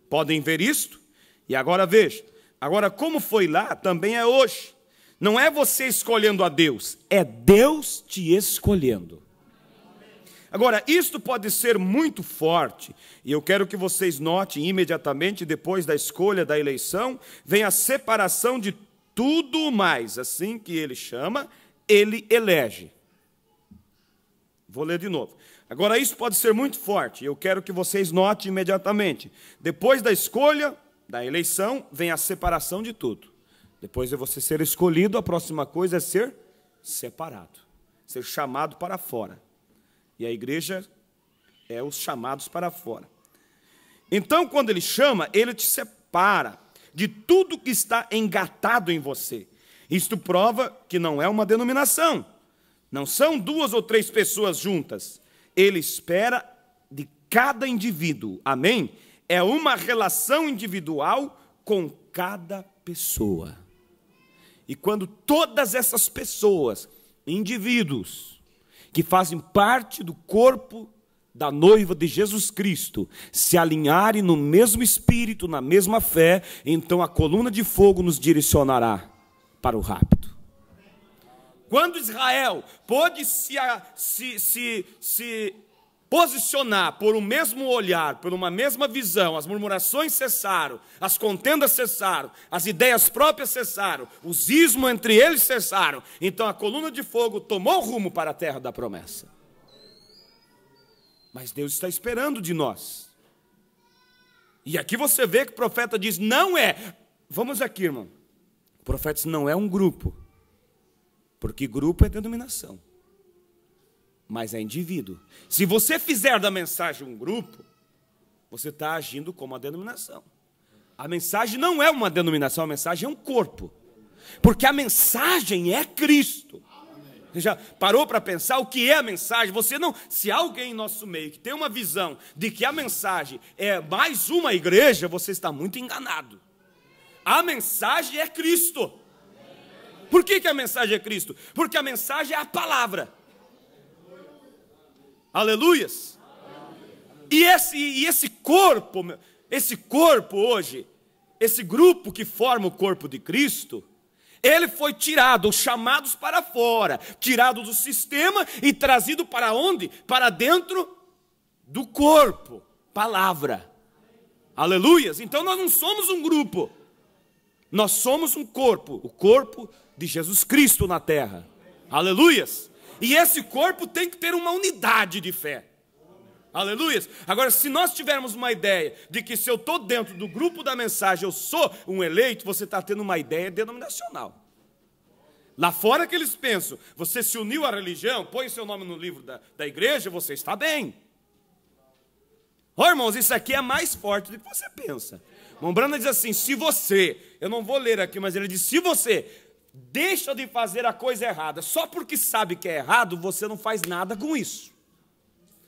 Podem ver isto? E agora veja, agora como foi lá, também é hoje. Não é você escolhendo a Deus, é Deus te escolhendo. Agora, isto pode ser muito forte, e eu quero que vocês notem imediatamente, depois da escolha, da eleição, vem a separação de tudo mais, assim que ele chama, ele elege. Vou ler de novo. Agora, isso pode ser muito forte, eu quero que vocês notem imediatamente. Depois da escolha, da eleição, vem a separação de tudo. Depois de você ser escolhido, a próxima coisa é ser separado, ser chamado para fora. E a igreja é os chamados para fora. Então, quando ele chama, ele te separa de tudo que está engatado em você. Isto prova que não é uma denominação. Não são 2 ou 3 pessoas juntas. Ele espera de cada indivíduo. Amém? É uma relação individual com cada pessoa. E quando todas essas pessoas, indivíduos, que fazem parte do corpo da noiva de Jesus Cristo, se alinharem no mesmo espírito, na mesma fé, então a coluna de fogo nos direcionará para o rapto. Quando Israel pôde se posicionar por um mesmo olhar, por uma mesma visão, as murmurações cessaram, as contendas cessaram, as ideias próprias cessaram, os ismos entre eles cessaram, então a coluna de fogo tomou rumo para a terra da promessa. Mas Deus está esperando de nós. E aqui você vê que o profeta diz, não é. Vamos aqui, irmão. O profeta diz, não é um grupo. Porque grupo é denominação. Mas é indivíduo. Se você fizer da mensagem um grupo, você está agindo como uma denominação. A mensagem não é uma denominação, a mensagem é um corpo. Porque a mensagem é Cristo. Você já parou para pensar o que é a mensagem? Você não, se há alguém em nosso meio que tem uma visão de que a mensagem é mais uma igreja, você está muito enganado. A mensagem é Cristo. Por que a mensagem é Cristo? Porque a mensagem é a palavra. Aleluias. E esse corpo hoje, esse grupo que forma o corpo de Cristo, ele foi tirado, os chamados para fora, tirado do sistema e trazido para onde? Para dentro do corpo, palavra. Aleluias. Então nós não somos um grupo, nós somos um corpo, o corpo de Jesus Cristo na terra. Aleluias. E esse corpo tem que ter uma unidade de fé. Aleluias. Agora, se nós tivermos uma ideia de que se eu estou dentro do grupo da mensagem, eu sou um eleito, você está tendo uma ideia denominacional. Lá fora que eles pensam, você se uniu à religião, põe seu nome no livro da igreja, você está bem. Ó, irmãos, isso aqui é mais forte do que você pensa. Mombrana diz assim, se você, eu não vou ler aqui, mas ele diz, se você deixa de fazer a coisa errada, só porque sabe que é errado, você não faz nada com isso.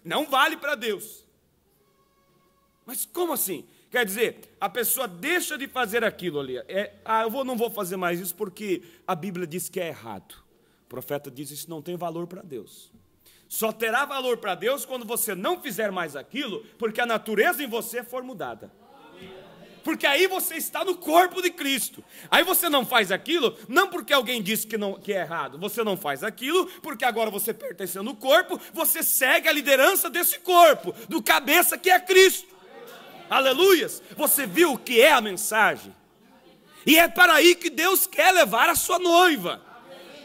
Não vale para Deus. Mas como assim? Quer dizer, a pessoa deixa de fazer aquilo ali. Não vou fazer mais isso porque a Bíblia diz que é errado. O profeta diz que isso não tem valor para Deus. Só terá valor para Deus quando você não fizer mais aquilo, porque a natureza em você for mudada. Porque aí você está no corpo de Cristo. Aí você não faz aquilo, não porque alguém disse que é errado. Você não faz aquilo, porque agora você pertencendo ao corpo, você segue a liderança desse corpo, do cabeça que é Cristo. Aleluias. Você viu o que é a mensagem? E é para aí que Deus quer levar a sua noiva.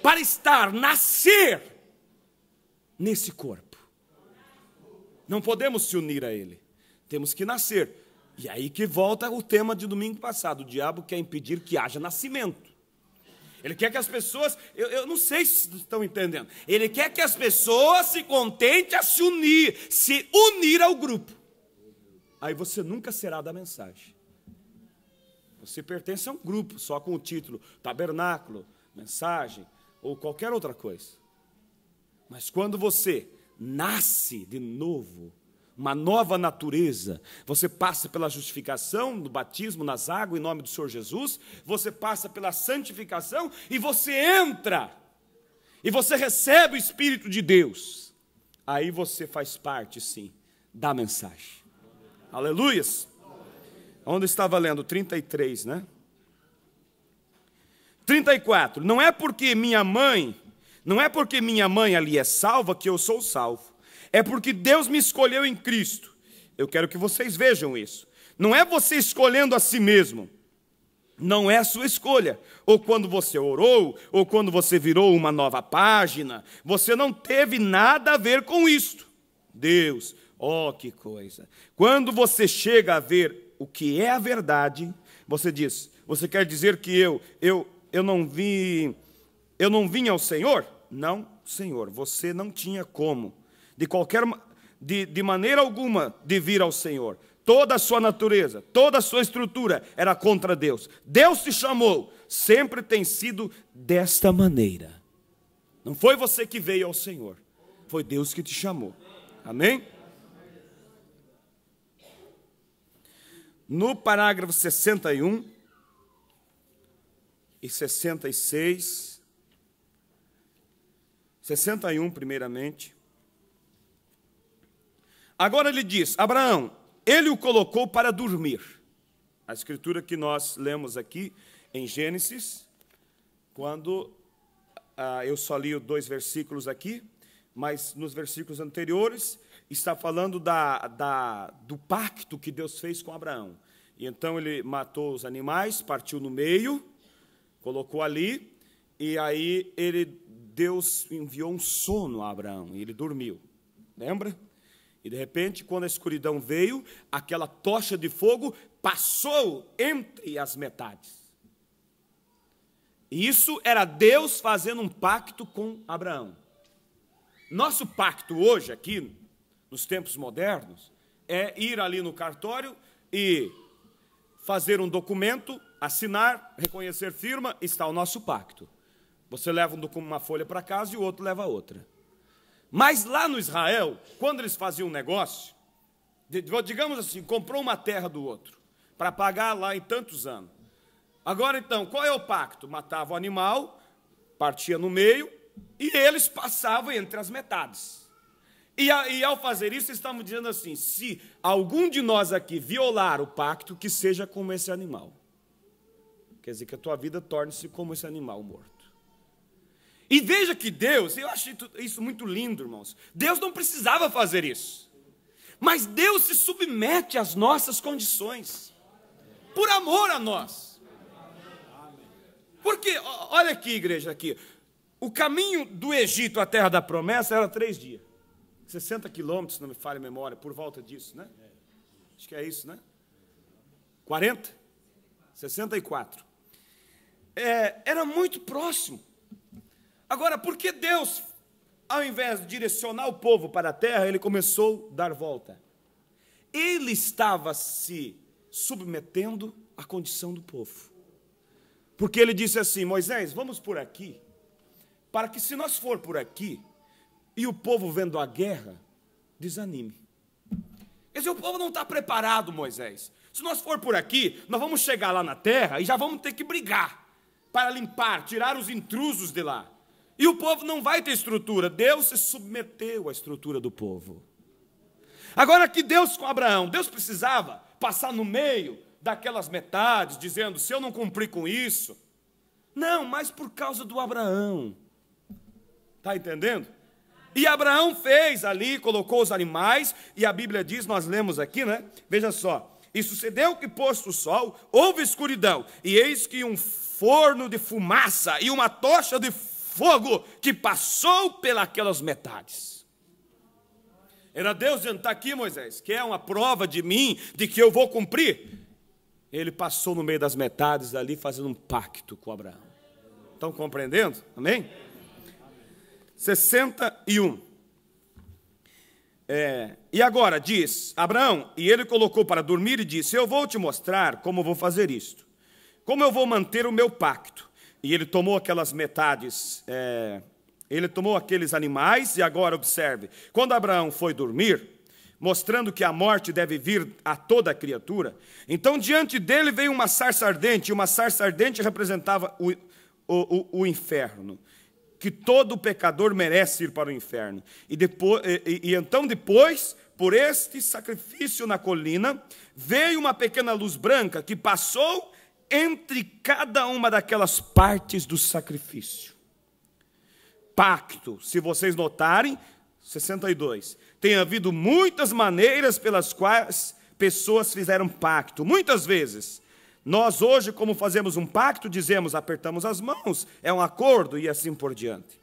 Para nascer nesse corpo. Não podemos se unir a Ele. Temos que nascer. E aí que volta o tema de domingo passado. O diabo quer impedir que haja nascimento. Ele quer que as pessoas, eu não sei se estão entendendo. Ele quer que as pessoas se contentem a se unir ao grupo. Aí você nunca será da mensagem. Você pertence a um grupo, só com o título tabernáculo, mensagem, ou qualquer outra coisa. Mas quando você nasce de novo, uma nova natureza, você passa pela justificação, do batismo nas águas, em nome do Senhor Jesus, você passa pela santificação, e você entra, e você recebe o Espírito de Deus, aí você faz parte, sim, da mensagem. Aleluias. Onde estava lendo? 33, né? 34. Não é porque minha mãe ali é salva que eu sou salvo. É porque Deus me escolheu em Cristo. Eu quero que vocês vejam isso. Não é você escolhendo a si mesmo. Não é a sua escolha. Ou quando você orou, ou quando você virou uma nova página, você não teve nada a ver com isto. Deus, oh que coisa. Quando você chega a ver o que é a verdade, você diz, você quer dizer que eu não vim ao Senhor? Não, Senhor, você não tinha como, de maneira alguma, de vir ao Senhor. Toda a sua natureza, toda a sua estrutura era contra Deus. Deus te chamou, sempre tem sido desta maneira. Não foi você que veio ao Senhor, foi Deus que te chamou. Amém? No parágrafo 61 e 66, 61 primeiramente. Agora ele diz, Abraão, ele o colocou para dormir. A escritura que nós lemos aqui em Gênesis, quando eu só li 2 versículos aqui, mas nos versículos anteriores está falando do pacto que Deus fez com Abraão. E então ele matou os animais, partiu no meio, colocou ali, e aí Deus enviou um sono a Abraão, e ele dormiu. Lembra? E de repente, quando a escuridão veio, aquela tocha de fogo passou entre as metades. E isso era Deus fazendo um pacto com Abraão. Nosso pacto hoje, aqui, nos tempos modernos, é ir ali no cartório e fazer um documento, assinar, reconhecer firma, está o nosso pacto. Você leva uma folha para casa e o outro leva outra. Mas lá no Israel, quando eles faziam um negócio, digamos assim, comprou uma terra do outro, para pagar lá em tantos anos. Agora então, qual é o pacto? Matava o animal, partia no meio, e eles passavam entre as metades. E ao fazer isso, estavam dizendo assim, se algum de nós aqui violar o pacto, que seja como esse animal. Quer dizer, que a tua vida torne-se como esse animal morto. E veja que Deus, eu acho isso muito lindo, irmãos. Deus não precisava fazer isso. Mas Deus se submete às nossas condições. Por amor a nós. Porque, olha aqui, igreja, aqui. O caminho do Egito à terra da promessa era 3 dias. 60 quilômetros, se não me falha a memória, por volta disso, né? Acho que é isso, né? 40? 64. Era muito próximo. Agora, por que Deus, ao invés de direcionar o povo para a terra, ele começou a dar volta? Ele estava se submetendo à condição do povo. Porque ele disse assim, Moisés, vamos por aqui, para que se nós for por aqui, e o povo vendo a guerra, desanime. Quer dizer, o povo não está preparado, Moisés. Se nós for por aqui, nós vamos chegar lá na terra e já vamos ter que brigar para limpar, tirar os intrusos de lá. E o povo não vai ter estrutura. Deus se submeteu à estrutura do povo. Agora que Deus com Abraão, Deus precisava passar no meio daquelas metades, dizendo, se eu não cumprir com isso. Não, mas por causa do Abraão. Está entendendo? E Abraão fez ali, colocou os animais, e a Bíblia diz, nós lemos aqui, né? Veja só. E sucedeu que, posto o sol, houve escuridão, e eis que um forno de fumaça e uma tocha de fogo que passou pelas metades. Era Deus dizendo, está aqui, Moisés, que é uma prova de mim, de que eu vou cumprir. Ele passou no meio das metades ali, fazendo um pacto com Abraão. Estão compreendendo? Amém? 61. E agora diz, Abraão, e ele colocou para dormir e disse, eu vou te mostrar como eu vou fazer isto. Como eu vou manter o meu pacto. E ele tomou aquelas metades, ele tomou aqueles animais, e agora observe, quando Abraão foi dormir, mostrando que a morte deve vir a toda a criatura, então diante dele veio uma sarça ardente, e uma sarça ardente representava o inferno, que todo pecador merece ir para o inferno. Então depois, por este sacrifício na colina, veio uma pequena luz branca que passou entre cada uma daquelas partes do sacrifício. Pacto, se vocês notarem, 62. Tem havido muitas maneiras pelas quais pessoas fizeram pacto. Muitas vezes, Nós hoje, como fazemos um pacto, dizemos, apertamos as mãos, é um acordo e assim por diante.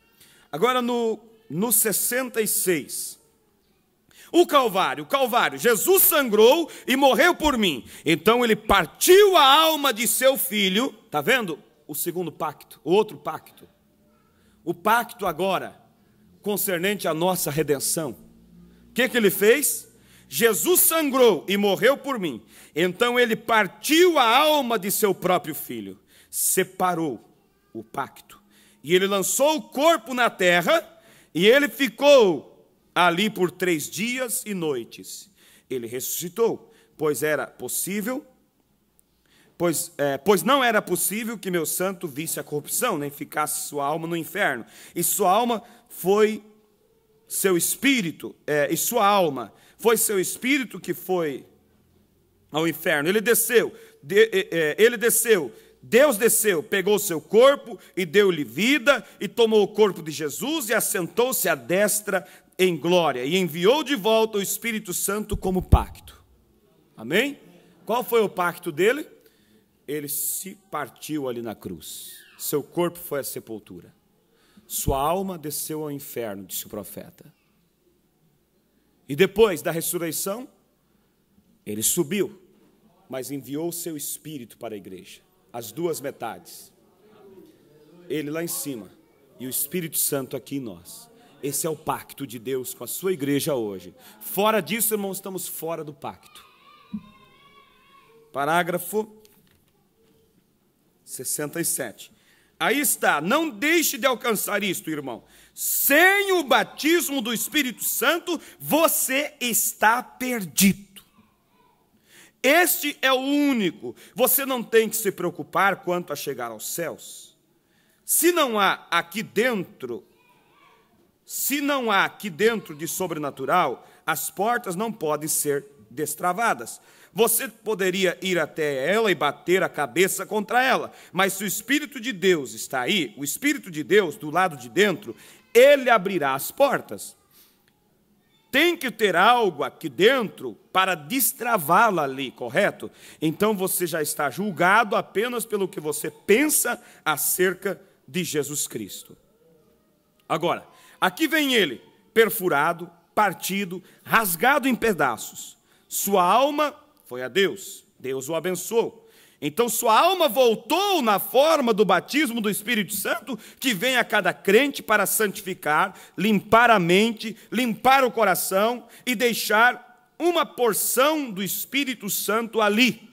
Agora no 66, o Calvário, Jesus sangrou e morreu por mim. Então ele partiu a alma de seu filho, está vendo? O segundo pacto, o outro pacto. O pacto agora, concernente à nossa redenção. O que ele fez? Jesus sangrou e morreu por mim. Então ele partiu a alma de seu próprio filho, separou o pacto. E ele lançou o corpo na terra, e ele ficou ali por 3 dias e noites. Ele ressuscitou, pois não era possível que meu santo visse a corrupção, nem ficasse sua alma no inferno. E sua alma foi seu espírito, foi seu espírito que foi ao inferno. Ele desceu, Deus desceu, pegou seu corpo e deu-lhe vida, e tomou o corpo de Jesus e assentou-se à destra em glória, e enviou de volta o Espírito Santo como pacto. Amém? Qual foi o pacto dele? Ele se partiu ali na cruz. Seu corpo foi à sepultura. Sua alma desceu ao inferno, disse o profeta. E depois da ressurreição, ele subiu, mas enviou o seu Espírito para a igreja. As duas metades. Ele lá em cima e o Espírito Santo aqui em nós. Esse é o pacto de Deus com a sua igreja hoje. Fora disso, irmãos, estamos fora do pacto. Parágrafo 67. Aí está, não deixe de alcançar isto, irmão. Sem o batismo do Espírito Santo, você está perdido. Este é o único. Você não tem que se preocupar quanto a chegar aos céus. Se não há aqui dentro de sobrenatural, as portas não podem ser destravadas. Você poderia ir até ela e bater a cabeça contra ela, mas se o Espírito de Deus está aí, o Espírito de Deus do lado de dentro, ele abrirá as portas. Tem que ter algo aqui dentro para destravá-la ali, correto? Então você já está julgado apenas pelo que você pensa acerca de Jesus Cristo. Agora, aqui vem ele, perfurado, partido, rasgado em pedaços. Sua alma foi a Deus, Deus o abençoou. Então sua alma voltou na forma do batismo do Espírito Santo, que vem a cada crente para santificar, limpar a mente, limpar o coração e deixar uma porção do Espírito Santo ali.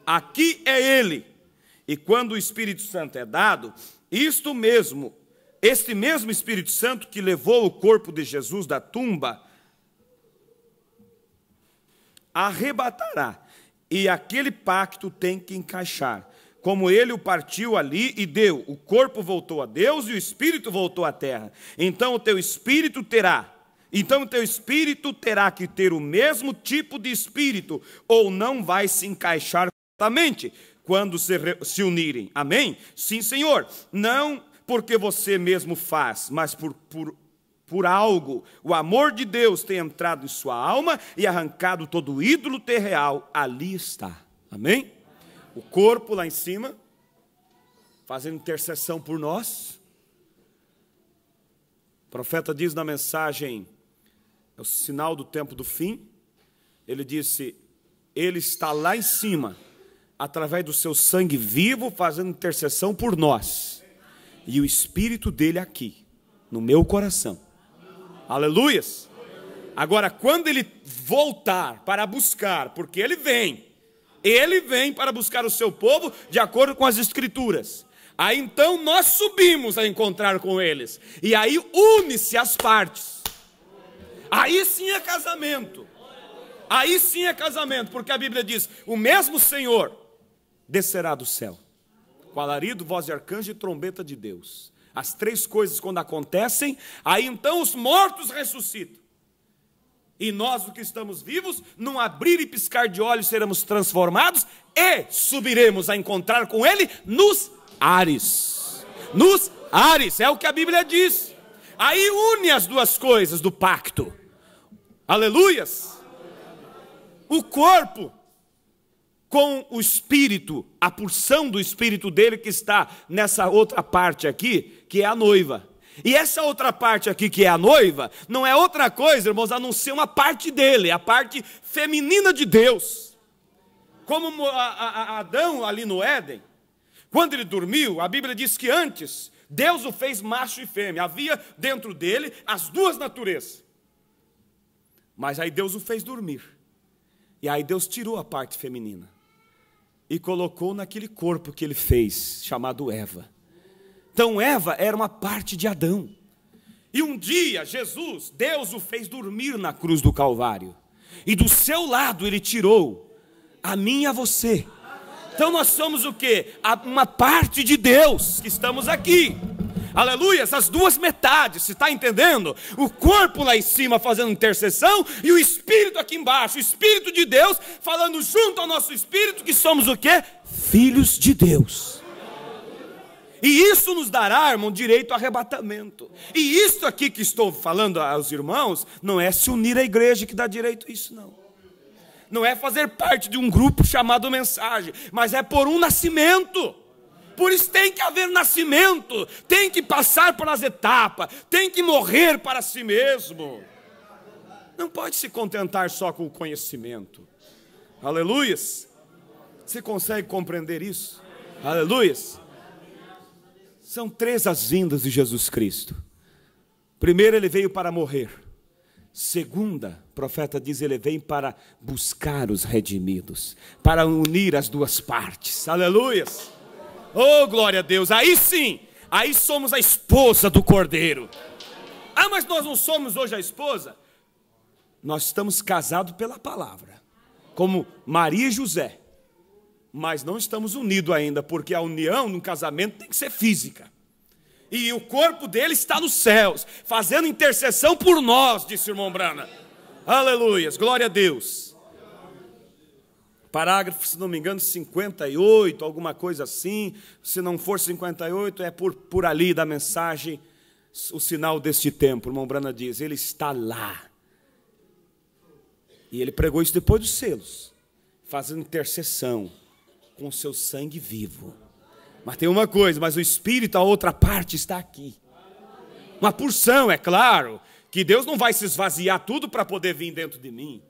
Aqui é ele. E quando o Espírito Santo é dado, este mesmo Espírito Santo que levou o corpo de Jesus da tumba, arrebatará. E aquele pacto tem que encaixar. Como ele o partiu ali e deu, o corpo voltou a Deus e o espírito voltou à terra. Então o teu espírito terá que ter o mesmo tipo de espírito, ou não vai se encaixar completamente quando se unirem. Amém? Sim, Senhor. Não porque você mesmo faz, mas por algo, o amor de Deus tem entrado em sua alma e arrancado todo o ídolo terreal, ali está. Amém? O corpo lá em cima, fazendo intercessão por nós. O profeta diz na mensagem, é o sinal do tempo do fim, ele disse, ele está lá em cima, através do seu sangue vivo, fazendo intercessão por nós. E o Espírito dele aqui, no meu coração. Aleluias! Agora, quando ele voltar para buscar, porque ele vem para buscar o seu povo de acordo com as Escrituras. Aí então nós subimos a encontrar com eles. E aí une-se as partes. Aí sim é casamento. Aí sim é casamento, porque a Bíblia diz, o mesmo Senhor descerá do céu, com alarido, voz de arcanjo e trombeta de Deus. As 3 coisas quando acontecem, aí então os mortos ressuscitam. E nós, os que estamos vivos, num abrir e piscar de olhos, seremos transformados e subiremos a encontrar com ele nos ares. Nos ares, é o que a Bíblia diz. Aí une as duas coisas do pacto. Aleluias! O corpo com o Espírito, a porção do Espírito dele que está nessa outra parte aqui, que é a noiva. E essa outra parte aqui, que é a noiva, não é outra coisa, irmãos, a não ser uma parte dele, a parte feminina de Deus. Como Adão ali no Éden, quando ele dormiu, a Bíblia diz que antes Deus o fez macho e fêmea, havia dentro dele as duas naturezas. Mas aí Deus o fez dormir, e aí Deus tirou a parte feminina e colocou naquele corpo que ele fez, chamado Eva. Então Eva era uma parte de Adão. E um dia Jesus, Deus o fez dormir na cruz do Calvário, e do seu lado ele tirou a mim e a você. Então nós somos o quê? Uma parte de Deus que estamos aqui. Aleluia, essas duas metades, você está entendendo? O corpo lá em cima fazendo intercessão e o Espírito aqui embaixo, o Espírito de Deus falando junto ao nosso Espírito que somos o quê? Filhos de Deus. E isso nos dará, irmão, direito ao arrebatamento. E isso aqui que estou falando aos irmãos, não é se unir à igreja que dá direito a isso, não. Não é fazer parte de um grupo chamado mensagem, mas é por um nascimento. Por isso tem que haver nascimento, tem que passar pelas etapas, tem que morrer para si mesmo. Não pode se contentar só com o conhecimento. Aleluias. Você consegue compreender isso? Aleluias. São 3 as vindas de Jesus Cristo. Primeiro, ele veio para morrer. Segunda, o profeta diz, ele vem para buscar os redimidos, para unir as duas partes. Aleluias. Oh, glória a Deus. Aí sim, aí somos a esposa do Cordeiro. Ah, mas nós não somos hoje a esposa? Nós estamos casados pela palavra, como Maria e José. Mas não estamos unidos ainda, porque a união no casamento tem que ser física. E o corpo dele está nos céus, fazendo intercessão por nós, disse o irmão Brana. Aleluias, glória a Deus. Parágrafo, se não me engano, 58, alguma coisa assim. Se não for 58, é por ali da mensagem, o sinal deste tempo. O irmão Brana diz, ele está lá. E ele pregou isso depois dos selos, fazendo intercessão com o seu sangue vivo. Mas tem uma coisa, mas o Espírito, a outra parte, está aqui. Uma porção, é claro, que Deus não vai se esvaziar tudo para poder vir dentro de mim.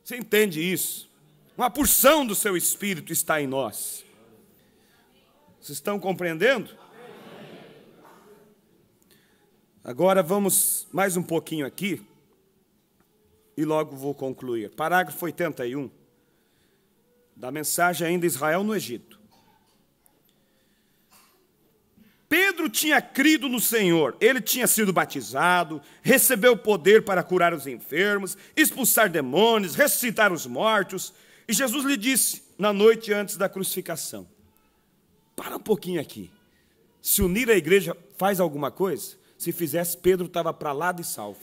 Você entende isso? Uma porção do seu Espírito está em nós. Vocês estão compreendendo? Agora vamos mais um pouquinho aqui, e logo vou concluir. Parágrafo 81, da mensagem ainda Israel no Egito. Pedro tinha crido no Senhor, ele tinha sido batizado, recebeu poder para curar os enfermos, expulsar demônios, ressuscitar os mortos. E Jesus lhe disse, na noite antes da crucificação, para um pouquinho aqui, se unir à igreja faz alguma coisa? Se fizesse, Pedro estava para lá de salvo.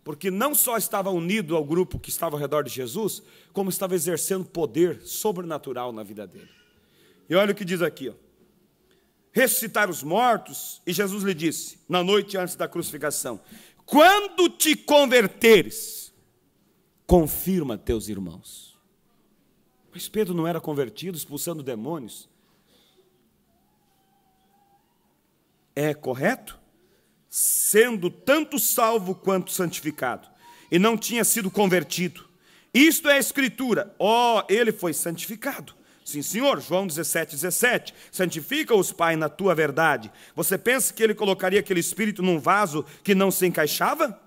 Porque não só estava unido ao grupo que estava ao redor de Jesus, como estava exercendo poder sobrenatural na vida dele. E olha o que diz aqui, ó. Ressuscitar os mortos, e Jesus lhe disse, na noite antes da crucificação, quando te converteres, confirma teus irmãos. Mas Pedro não era convertido, expulsando demônios. É correto? Sendo tanto salvo quanto santificado, e não tinha sido convertido. Isto é a Escritura. Ele foi santificado. Sim, Senhor, João 17:17, santifica-os, Pai, na tua verdade. Você pensa que ele colocaria aquele espírito num vaso que não se encaixava?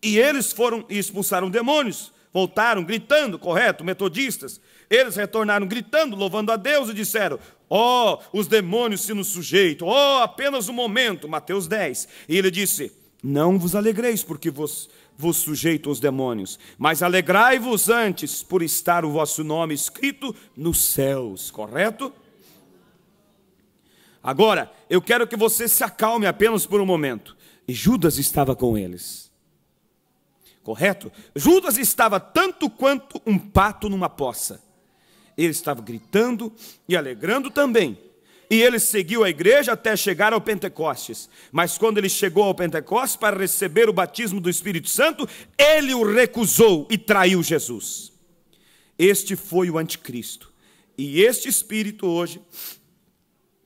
E eles foram e expulsaram demônios, voltaram gritando, correto, metodistas. Eles retornaram gritando, louvando a Deus e disseram, os demônios se nos sujeitam, apenas um momento, Mateus 10. E ele disse, não vos alegreis porque vos sujeitam os demônios, mas alegrai-vos antes por estar o vosso nome escrito nos céus, correto? Agora, eu quero que você se acalme apenas por um momento. E Judas estava com eles, correto? Judas estava tanto quanto um pato numa poça. Ele estava gritando e alegrando também. E ele seguiu a igreja até chegar ao Pentecostes. Mas quando ele chegou ao Pentecostes para receber o batismo do Espírito Santo, ele o recusou e traiu Jesus. Este foi o anticristo. E este Espírito hoje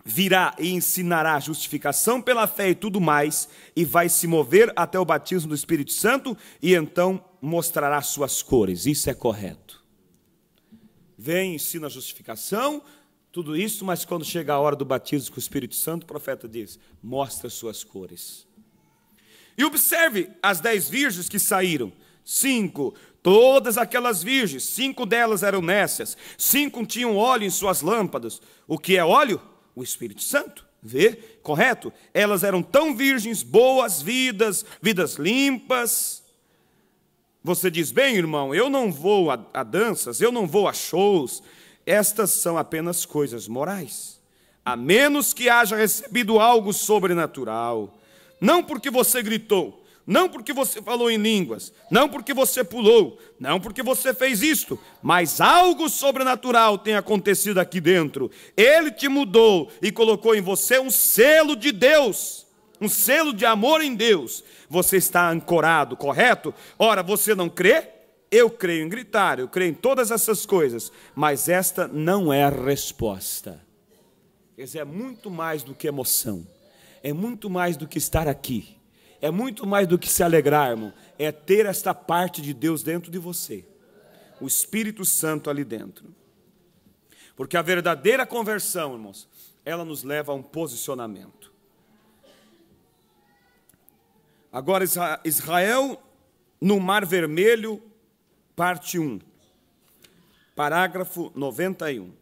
virá e ensinará a justificação pela fé e tudo mais, e vai se mover até o batismo do Espírito Santo, e então mostrará suas cores. Isso é correto. Vem, ensina a justificação, tudo isso, mas quando chega a hora do batismo com o Espírito Santo, o profeta diz, mostra suas cores. E observe as 10 virgens que saíram. 5, todas aquelas virgens, 5 delas eram nécias, 5 tinham óleo em suas lâmpadas. O que é óleo? O Espírito Santo. Vê? Correto? Elas eram tão virgens, boas vidas limpas. Você diz, bem, irmão, eu não vou a danças, eu não vou a shows. Estas são apenas coisas morais. A menos que haja recebido algo sobrenatural. Não porque você gritou, não porque você falou em línguas, não porque você pulou, não porque você fez isto, mas algo sobrenatural tem acontecido aqui dentro. Ele te mudou e colocou em você um selo de Deus, um selo de amor em Deus. Você está ancorado, correto? Ora, você não crê? Eu creio em gritar, eu creio em todas essas coisas, mas esta não é a resposta. Quer dizer, é muito mais do que emoção, é muito mais do que estar aqui. É muito mais do que se alegrar, irmão. É ter esta parte de Deus dentro de você. O Espírito Santo ali dentro. Porque a verdadeira conversão, irmãos, ela nos leva a um posicionamento. Agora, Israel no Mar Vermelho, parte 1. Parágrafo 91.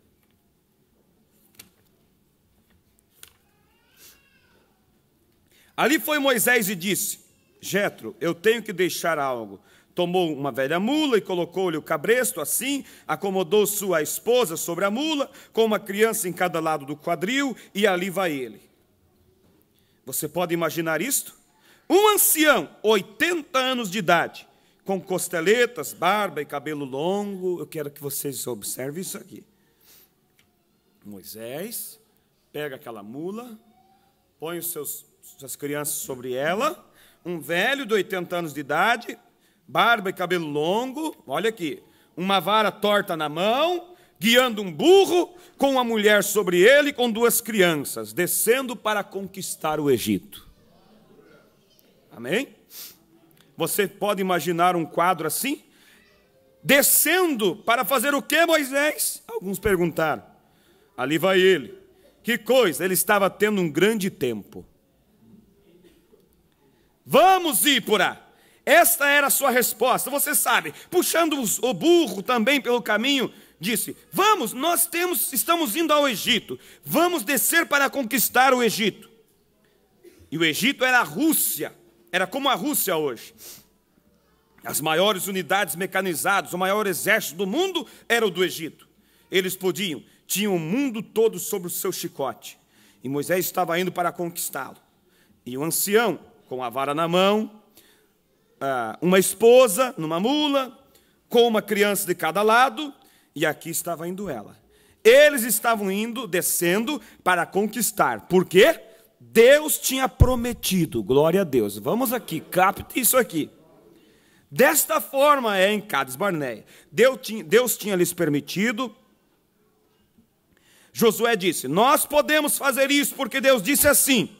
Ali foi Moisés e disse, Jetro, eu tenho que deixar algo. Tomou uma velha mula e colocou-lhe o cabresto, assim, acomodou sua esposa sobre a mula, com uma criança em cada lado do quadril, e ali vai ele. Você pode imaginar isto? Um ancião, 80 anos de idade, com costeletas, barba e cabelo longo. Eu quero que vocês observem isso aqui. Moisés pega aquela mula, põe as crianças sobre ela, um velho de 80 anos de idade, barba e cabelo longo, olha aqui, uma vara torta na mão, guiando um burro, com uma mulher sobre ele, com 2 crianças, descendo para conquistar o Egito. Amém? Você pode imaginar um quadro assim? Descendo para fazer o que, Moisés? Alguns perguntaram. Ali vai ele. Que coisa, ele estava tendo um grande tempo. Vamos, Zípora. Esta era a sua resposta. Você sabe, puxando o burro também pelo caminho, disse, vamos, estamos indo ao Egito. Vamos descer para conquistar o Egito. E o Egito era a Rússia. Era como a Rússia hoje. As maiores unidades mecanizadas, o maior exército do mundo era o do Egito. Eles tinham o mundo todo sobre o seu chicote. E Moisés estava indo para conquistá-lo. E o ancião, com a vara na mão, uma esposa numa mula, com uma criança de cada lado, e aqui estava indo ela. Eles estavam descendo para conquistar. Por quê? Deus tinha prometido, glória a Deus. Vamos aqui, capte isso aqui. Desta forma é em Cades Barneia. Deus tinha lhes permitido. Josué disse, nós podemos fazer isso porque Deus disse assim.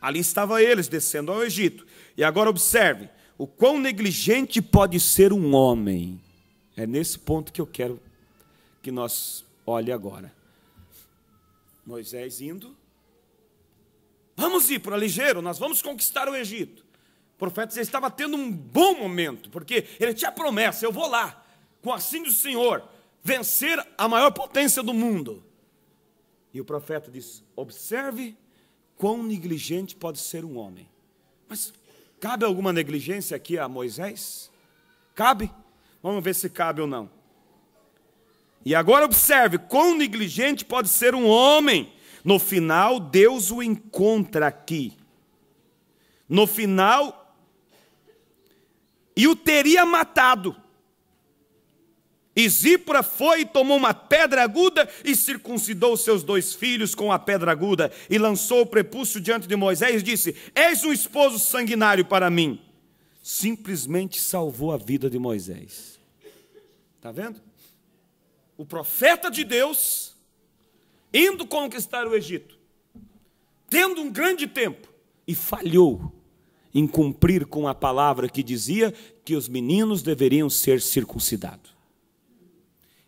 Ali estavam eles descendo ao Egito. E agora observe, o quão negligente pode ser um homem. É nesse ponto que eu quero que nós olhe agora. Moisés indo. Vamos ir para ligeiro, nós vamos conquistar o Egito. O profeta estava tendo um bom momento, porque ele tinha promessa, eu vou lá, com assim do Senhor, vencer a maior potência do mundo. E o profeta diz, observe quão negligente pode ser um homem. Mas cabe alguma negligência aqui a Moisés? Cabe? Vamos ver se cabe ou não. E agora observe quão negligente pode ser um homem. No final, Deus o encontra aqui. No final, e o teria matado. E Zípora foi e tomou uma pedra aguda e circuncidou seus 2 filhos com a pedra aguda e lançou o prepúcio diante de Moisés e disse, és um esposo sanguinário para mim. Simplesmente salvou a vida de Moisés. Está vendo? o profeta de Deus, indo conquistar o Egito, tendo um grande tempo, e falhou em cumprir com a palavra que dizia que os meninos deveriam ser circuncidados.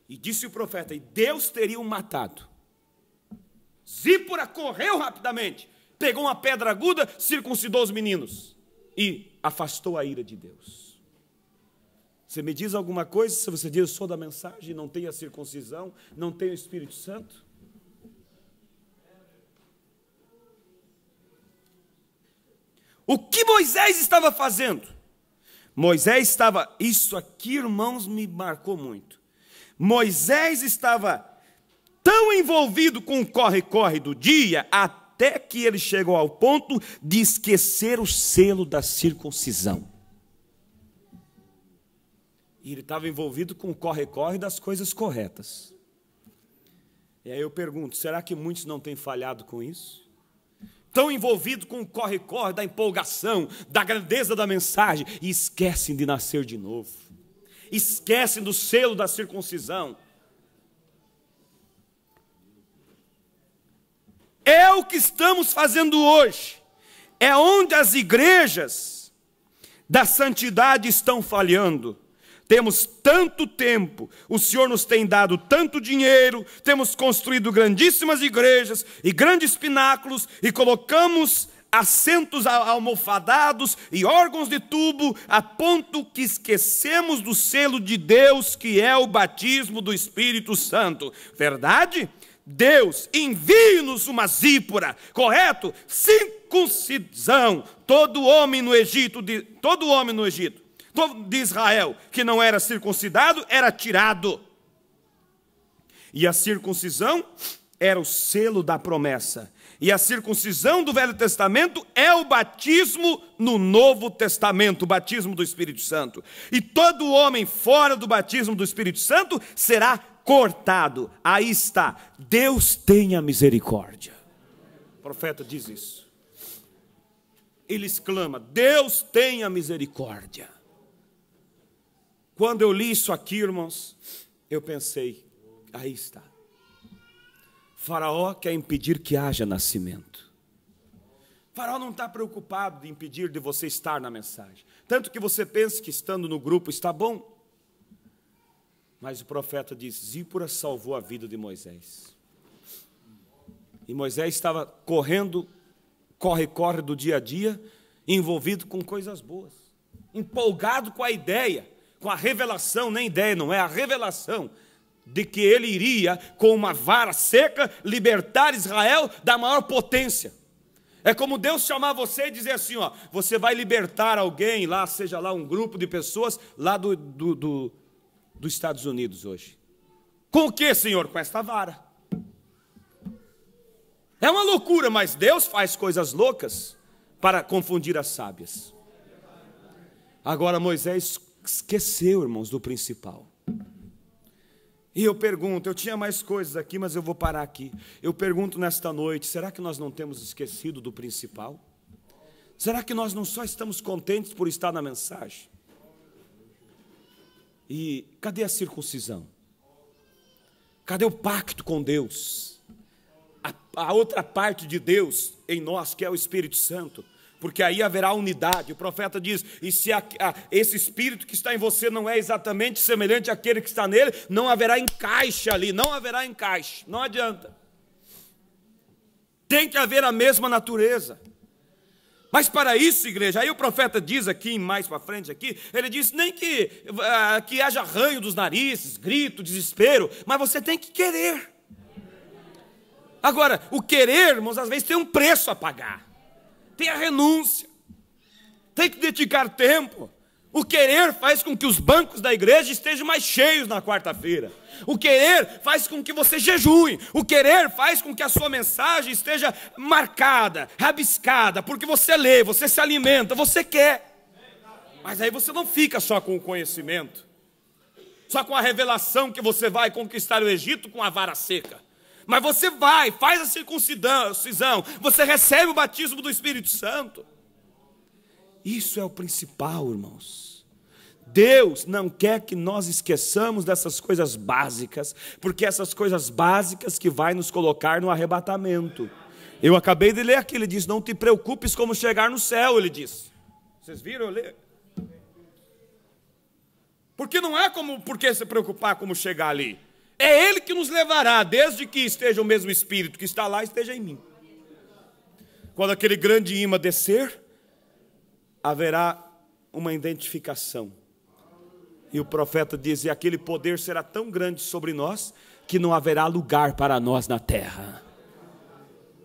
E disse o profeta, e Deus teria o matado. Zípora correu rapidamente, pegou uma pedra aguda, circuncidou os meninos e afastou a ira de Deus. Você me diz alguma coisa se você diz, eu sou da mensagem, não tenho a circuncisão, não tenho o Espírito Santo? O que Moisés estava fazendo? Moisés estava, isso aqui, irmãos, me marcou muito. Moisés estava tão envolvido com o corre-corre do dia, até que ele chegou ao ponto de esquecer o selo da circuncisão. E ele estava envolvido com o corre-corre das coisas corretas. E aí eu pergunto, será que muitos não têm falhado com isso? Tão envolvido com o corre-corre da empolgação, da grandeza da mensagem, e esquecem de nascer de novo. Esquecem do selo da circuncisão. É o que estamos fazendo hoje. É onde as igrejas da santidade estão falhando. Temos tanto tempo, o Senhor nos tem dado tanto dinheiro, temos construído grandíssimas igrejas e grandes pináculos e colocamos assentos almofadados e órgãos de tubo, a ponto que esquecemos do selo de Deus, que é o batismo do Espírito Santo. Verdade? Deus, envie-nos uma zípora, correto? Circuncisão. Todo homem no Egito de Israel que não era circuncidado era tirado. E a circuncisão era o selo da promessa. E a circuncisão do Velho Testamento é o batismo no Novo Testamento, o batismo do Espírito Santo. E todo homem fora do batismo do Espírito Santo será cortado. Aí está, Deus tenha misericórdia. O profeta diz isso. Ele exclama, Deus tenha misericórdia. Quando eu li isso aqui, irmãos, eu pensei, aí está. Faraó quer impedir que haja nascimento. Faraó não está preocupado em impedir de você estar na mensagem. Tanto que você pensa que estando no grupo está bom. Mas o profeta diz, Zípora salvou a vida de Moisés. E Moisés estava correndo, corre do dia a dia, envolvido com coisas boas. Empolgado com a ideia, com a revelação, nem ideia, não é a revelação, de que ele iria, com uma vara seca, libertar Israel da maior potência. É como Deus chamar você e dizer assim, ó, você vai libertar alguém lá, seja lá um grupo de pessoas, lá dos Estados Unidos hoje. Com o que, Senhor? Com esta vara. É uma loucura, mas Deus faz coisas loucas para confundir as sábias. Agora Moisés esqueceu, irmãos, do principal. E eu pergunto, eu tinha mais coisas aqui, mas eu vou parar aqui. Eu pergunto nesta noite, será que nós não temos esquecido do principal? Será que nós não só estamos contentes por estar na mensagem? E cadê a circuncisão? Cadê o pacto com Deus? A outra parte de Deus em nós, que é o Espírito Santo. Porque aí haverá unidade. O profeta diz, e se esse Espírito que está em você não é exatamente semelhante àquele que está nele, não haverá encaixe ali, não haverá encaixe, não adianta. Tem que haver a mesma natureza. Mas para isso, igreja, aí o profeta diz aqui, mais para frente aqui, ele diz nem que haja arranho dos narizes, grito, desespero, mas você tem que querer. Agora, o querer, irmãos, às vezes tem um preço a pagar. Tem a renúncia, tem que dedicar tempo. O querer faz com que os bancos da igreja estejam mais cheios na quarta-feira. O querer faz com que você jejue. O querer faz com que a sua mensagem esteja marcada, rabiscada, porque você lê, você se alimenta, você quer. Mas aí você não fica só com o conhecimento, só com a revelação que você vai conquistar o Egito com a vara seca. Mas você vai, faz a circuncisão, você recebe o batismo do Espírito Santo. Isso é o principal, irmãos. Deus não quer que nós esqueçamos dessas coisas básicas, porque essas coisas básicas que vai nos colocar no arrebatamento. Eu acabei de ler aqui, ele diz, não te preocupes como chegar no céu, ele diz. Vocês viram eu ler? Porque não é por que se preocupar como chegar ali. É Ele que nos levará, desde que esteja o mesmo Espírito que está lá, esteja em mim. Quando aquele grande imã descer, haverá uma identificação. E o profeta diz, e aquele poder será tão grande sobre nós, que não haverá lugar para nós na terra.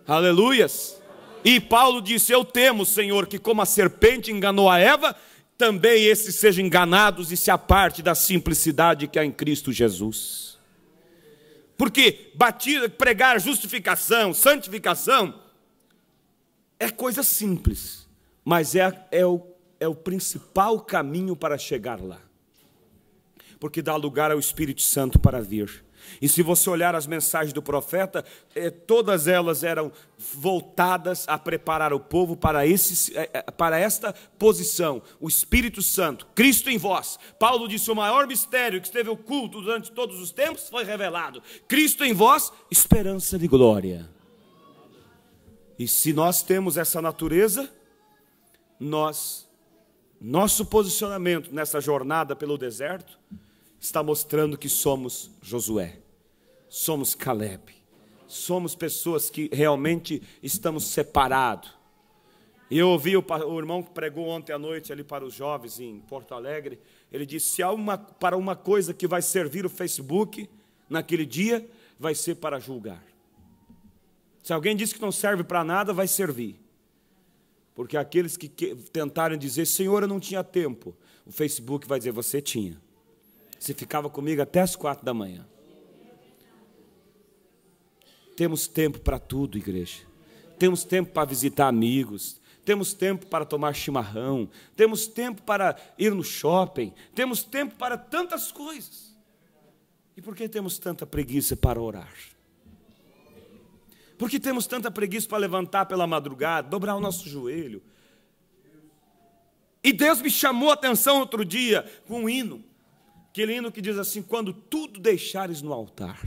Aleluias! E Paulo disse, eu temo, Senhor, que como a serpente enganou a Eva, também esses sejam enganados e se aparte da simplicidade que há em Cristo Jesus. Porque pregar justificação, santificação, é coisa simples, mas é o principal caminho para chegar lá. Porque dá lugar ao Espírito Santo para vir. E se você olhar as mensagens do profeta, todas elas eram voltadas a preparar o povo para esta posição. O Espírito Santo, Cristo em vós. Paulo disse, o maior mistério que esteve oculto durante todos os tempos foi revelado. Cristo em vós, esperança de glória. E se nós temos essa natureza, nosso posicionamento nessa jornada pelo deserto está mostrando que somos Josué, somos Caleb, somos pessoas que realmente estamos separados. E eu ouvi o irmão que pregou ontem à noite ali para os jovens em Porto Alegre, ele disse, se há para uma coisa que vai servir o Facebook naquele dia, vai ser para julgar. Se alguém disse que não serve para nada, vai servir. Porque aqueles que tentarem dizer, Senhor, eu não tinha tempo, o Facebook vai dizer, você tinha. Você ficava comigo até as 4 da manhã. Temos tempo para tudo, igreja. Temos tempo para visitar amigos. Temos tempo para tomar chimarrão. Temos tempo para ir no shopping. Temos tempo para tantas coisas. E por que temos tanta preguiça para orar? Por que temos tanta preguiça para levantar pela madrugada, dobrar o nosso joelho? E Deus me chamou a atenção outro dia com um hino. Aquele hino que diz assim, quando tudo deixares no altar.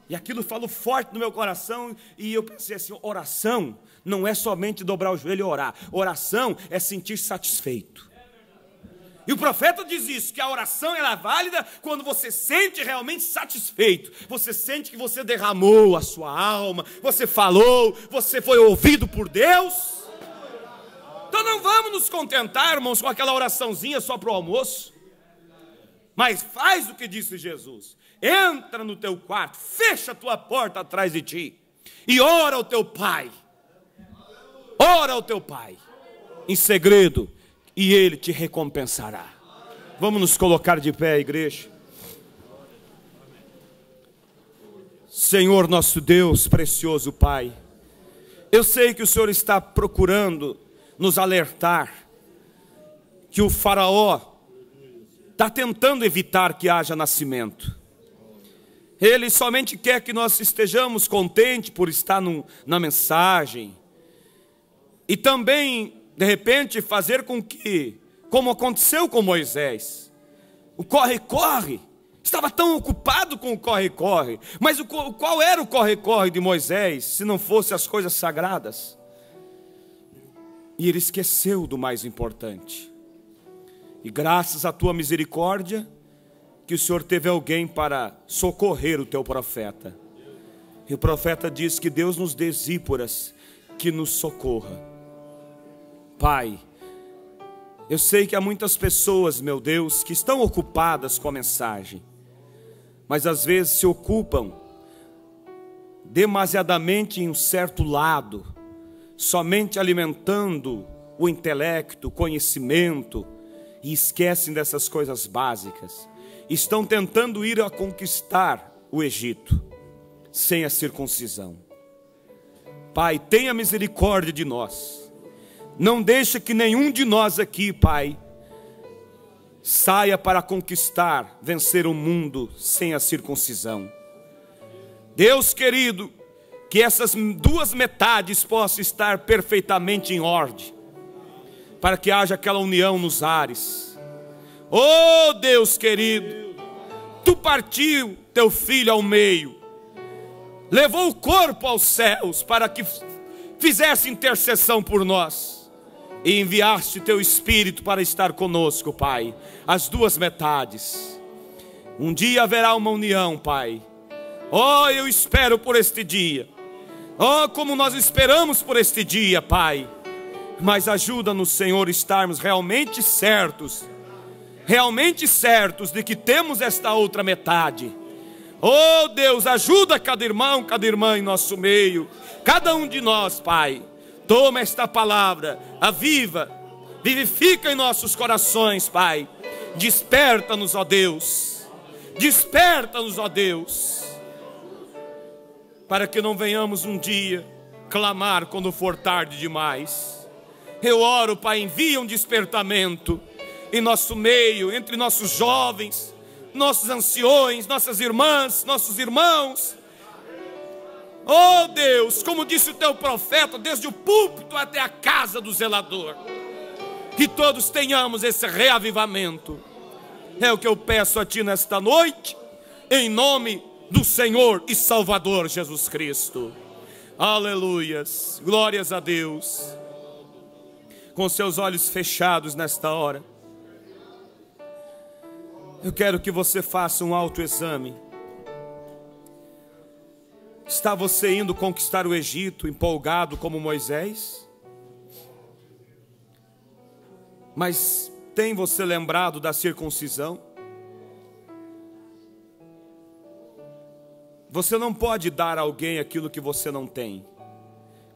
E aquilo falou forte no meu coração, e eu pensei assim, oração não é somente dobrar o joelho e orar. Oração é sentir satisfeito. E o profeta diz isso, que a oração ela é válida quando você sente realmente satisfeito. Você sente que você derramou a sua alma, você falou, você foi ouvido por Deus. Então não vamos nos contentar, irmãos, com aquela oraçãozinha só para o almoço. Mas faz o que disse Jesus. Entra no teu quarto, fecha a tua porta atrás de ti e ora ao teu Pai. Ora ao teu Pai em segredo e Ele te recompensará. Vamos nos colocar de pé, igreja. Senhor nosso Deus, precioso Pai, eu sei que o Senhor está procurando nos alertar que o faraó está tentando evitar que haja nascimento. Ele somente quer que nós estejamos contentes por estar na mensagem. E também, de repente, fazer com que, como aconteceu com Moisés, o corre-corre, estava tão ocupado com o corre-corre. Mas qual era o corre-corre de Moisés, se não fosse as coisas sagradas? E ele esqueceu do mais importante. E graças à tua misericórdia, que o Senhor teve alguém para socorrer o teu profeta. E o profeta diz que Deus nos dê zíporas que nos socorra. Pai, eu sei que há muitas pessoas, meu Deus, que estão ocupadas com a mensagem, mas às vezes se ocupam demasiadamente em um certo lado, somente alimentando o intelecto, o conhecimento, e esquecem dessas coisas básicas. Estão tentando ir a conquistar o Egito sem a circuncisão. Pai, tenha misericórdia de nós. Não deixa que nenhum de nós aqui, Pai, saia para conquistar, vencer o mundo sem a circuncisão. Deus querido, que essas duas metades possam estar perfeitamente em ordem, para que haja aquela união nos ares. Oh Deus querido, tu partiu teu filho ao meio, levou o corpo aos céus para que fizesse intercessão por nós, e enviaste teu Espírito para estar conosco, Pai, as duas metades. Um dia haverá uma união, Pai. Oh, eu espero por este dia. Oh, como nós esperamos por este dia, Pai. Mas ajuda-nos, Senhor, estarmos realmente certos de que temos esta outra metade. Oh Deus, ajuda cada irmão, cada irmã em nosso meio, cada um de nós, Pai. Toma esta palavra, aviva, vivifica em nossos corações, Pai. Desperta-nos, ó Deus, desperta-nos, ó Deus, para que não venhamos um dia clamar quando for tarde demais. Eu oro, Pai, envia um despertamento em nosso meio, entre nossos jovens, nossos anciões, nossas irmãs, nossos irmãos. Oh Deus, como disse o teu profeta, desde o púlpito até a casa do zelador, que todos tenhamos esse reavivamento. É o que eu peço a Ti nesta noite, em nome do Senhor e Salvador Jesus Cristo. Aleluias, glórias a Deus. Com seus olhos fechados nesta hora, eu quero que você faça um autoexame. Está você indo conquistar o Egito empolgado como Moisés? Mas tem você lembrado da circuncisão? Você não pode dar a alguém aquilo que você não tem.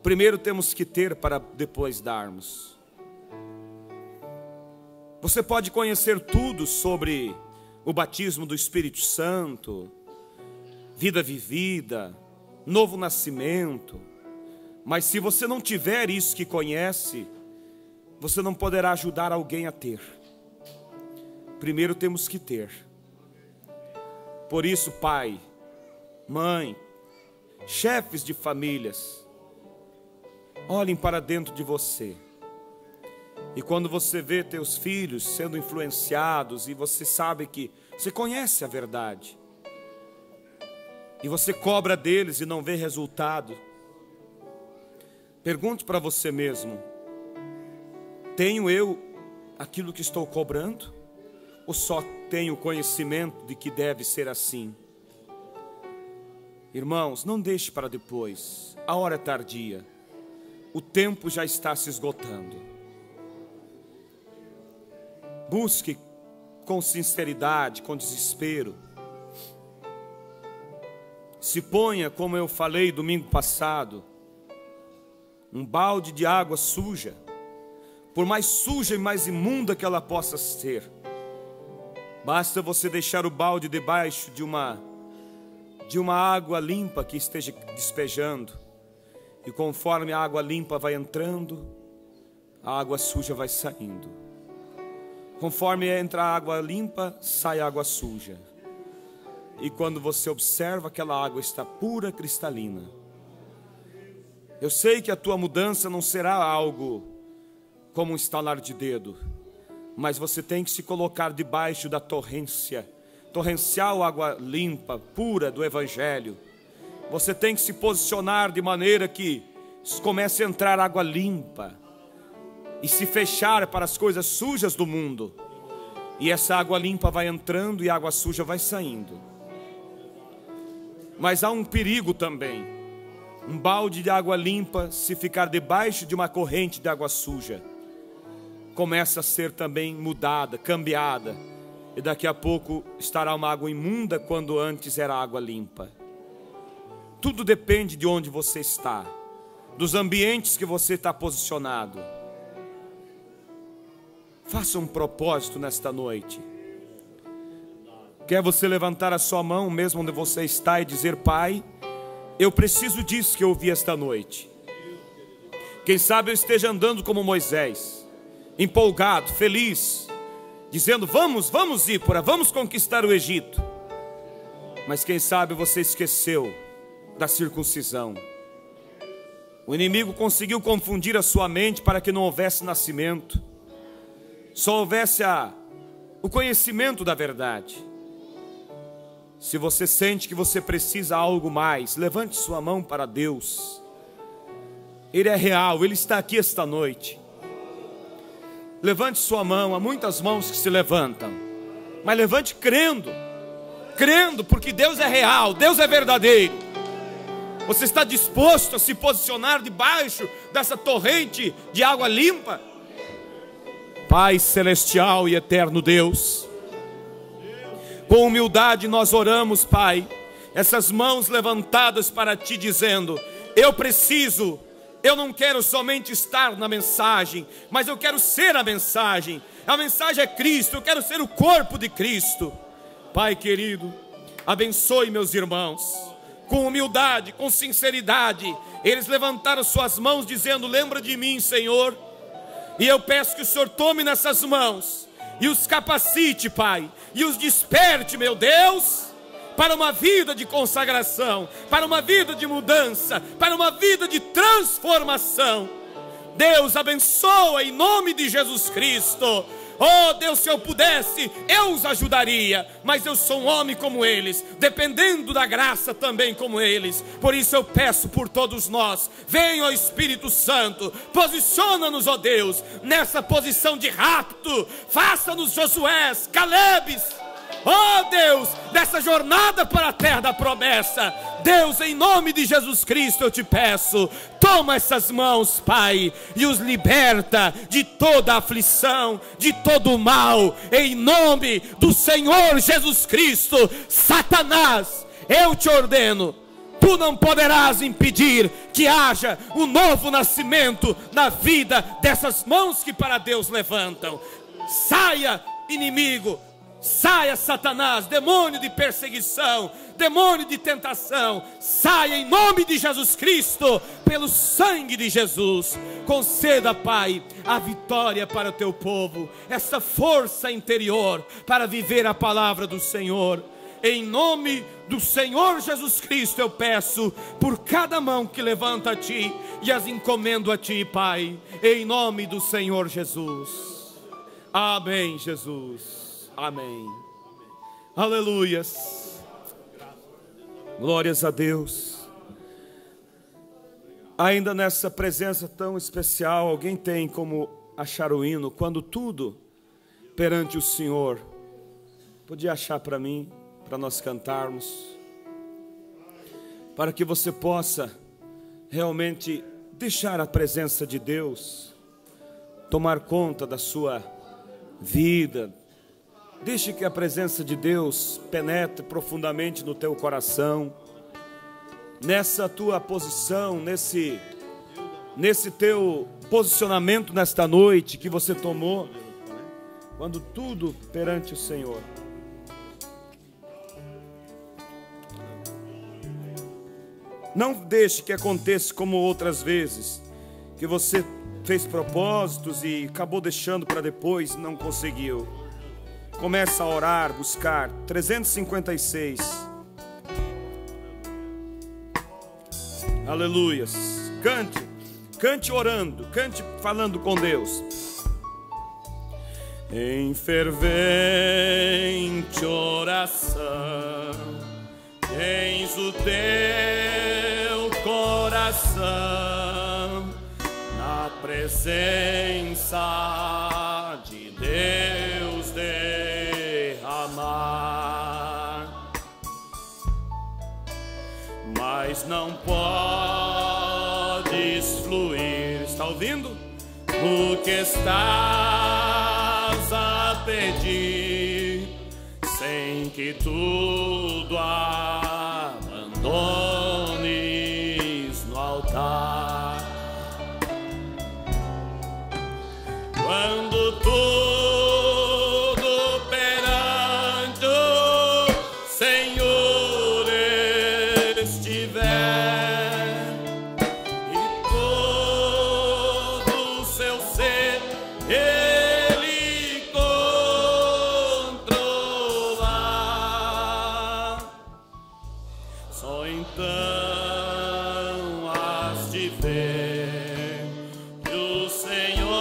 Primeiro temos que ter para depois darmos. Você pode conhecer tudo sobre o batismo do Espírito Santo, vida vivida, novo nascimento, mas se você não tiver isso que conhece, você não poderá ajudar alguém a ter. Primeiro temos que ter. Por isso, pai, mãe, chefes de famílias, olhem para dentro de você. E quando você vê teus filhos sendo influenciados e você sabe que você conhece a verdade, e você cobra deles e não vê resultado, pergunte para você mesmo: tenho eu aquilo que estou cobrando? Ou só tenho conhecimento de que deve ser assim? Irmãos, não deixe para depois. A hora é tardia. O tempo já está se esgotando. Busque com sinceridade, com desespero. Se ponha, como eu falei domingo passado, um balde de água suja, por mais suja e mais imunda que ela possa ser, basta você deixar o balde debaixo de uma água limpa que esteja despejando, e conforme a água limpa vai entrando, a água suja vai saindo. Conforme entra a água limpa, sai a água suja. E quando você observa, aquela água está pura, cristalina. Eu sei que a tua mudança não será algo como um estalar de dedo, mas você tem que se colocar debaixo da torrencial água limpa, pura do Evangelho. Você tem que se posicionar de maneira que comece a entrar água limpa e se fechar para as coisas sujas do mundo. E essa água limpa vai entrando e a água suja vai saindo. Mas há um perigo também. Um balde de água limpa, se ficar debaixo de uma corrente de água suja, começa a ser também mudada, cambiada, e daqui a pouco estará uma água imunda quando antes era água limpa. Tudo depende de onde você está, dos ambientes que você está posicionado. Faça um propósito nesta noite. Quer você levantar a sua mão mesmo onde você está e dizer: Pai, eu preciso disso que eu ouvi esta noite. Quem sabe eu esteja andando como Moisés, empolgado, feliz, dizendo: vamos Zípora, vamos conquistar o Egito. Mas quem sabe você esqueceu da circuncisão. O inimigo conseguiu confundir a sua mente para que não houvesse nascimento, só houvesse o conhecimento da verdade. Se você sente que você precisa algo mais, levante sua mão para Deus. Ele é real, Ele está aqui esta noite. Levante sua mão, há muitas mãos que se levantam, mas levante crendo, porque Deus é real, Deus é verdadeiro. Você está disposto a se posicionar debaixo dessa torrente de água limpa? Pai celestial e eterno Deus, com humildade nós oramos, Pai, essas mãos levantadas para Ti, dizendo: eu preciso, eu não quero somente estar na mensagem, mas eu quero ser a mensagem é Cristo, eu quero ser o corpo de Cristo. Pai querido, abençoe meus irmãos, com humildade, com sinceridade, eles levantaram suas mãos dizendo: lembra de mim, Senhor, e eu peço que o Senhor tome nessas mãos, e os capacite, Pai, e os desperte, meu Deus, para uma vida de consagração, para uma vida de mudança, para uma vida de transformação. Deus abençoa em nome de Jesus Cristo. Oh Deus, se eu pudesse, eu os ajudaria, mas eu sou um homem como eles, dependendo da graça também como eles. Por isso eu peço por todos nós, venha ó Espírito Santo, posiciona-nos, ó Deus, nessa posição de rapto, faça-nos Josués, Calebes, oh Deus, dessa jornada para a terra da promessa. Deus, em nome de Jesus Cristo eu te peço, toma essas mãos, Pai, e os liberta de toda aflição, de todo o mal, em nome do Senhor Jesus Cristo. Satanás, eu te ordeno, tu não poderás impedir que haja um novo nascimento na vida dessas mãos que para Deus levantam. Saia, inimigo, saia, Satanás, demônio de perseguição, demônio de tentação, saia em nome de Jesus Cristo, pelo sangue de Jesus. Conceda, Pai, a vitória para o teu povo, essa força interior para viver a palavra do Senhor. Em nome do Senhor Jesus Cristo eu peço por cada mão que levanta a Ti, e as encomendo a Ti, Pai, em nome do Senhor Jesus. Amém, Jesus. Amém. Aleluias. Glórias a Deus. Ainda nessa presença tão especial, alguém tem como achar o hino Quando Tudo Perante o Senhor? Podia achar para mim, para nós cantarmos, para que você possa realmente deixar a presença de Deus tomar conta da sua vida. Deixe que a presença de Deus penetre profundamente no teu coração, nessa tua posição, nesse teu posicionamento nesta noite que você tomou, quando tudo perante o Senhor. Não deixe que aconteça como outras vezes, que você fez propósitos e acabou deixando para depois, não conseguiu. Começa a orar, buscar. 356. Aleluias. Cante orando, cante falando com Deus. Em fervente oração tens o teu coração na presença de Deus derramar, mas não podes fluir. Está ouvindo? Porque estás a pedir sem que tudo abandones no altar. Quando tudo perante o Senhor estiver e todo o seu ser Ele controlar, só então has de ver que o Senhor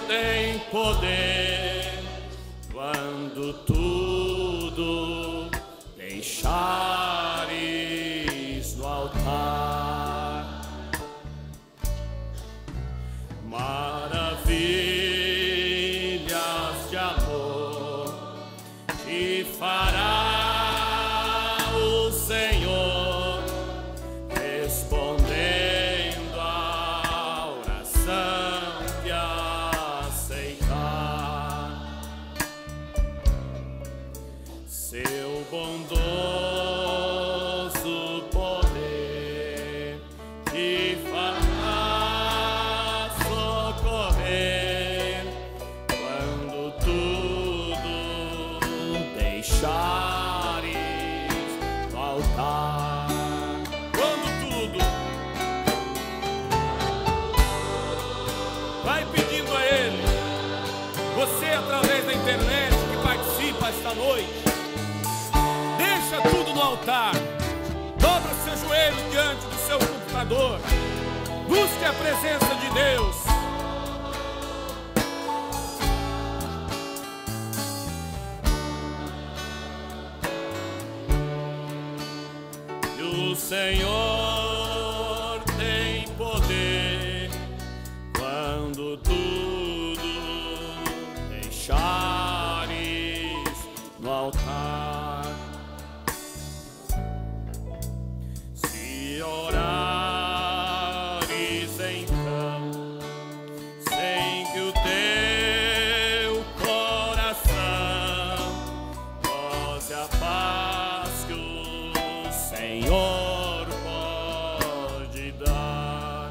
tem poder Maravilhas de amor te fará o Senhor, respondendo à oração que aceitar. Seu bondoso poder te fará socorrer quando tudo deixares no altar. Quando tudo, vai pedindo a Ele. Você, através da internet que participa esta noite, deixa tudo no altar. Dobra os seus joelhos diante do seu computador. Busque a presença de Deus. E o Senhor tem poder quando tudo deixares no altar. Se orares então, sem que o teu coração goze a paz que o Senhor pode dar,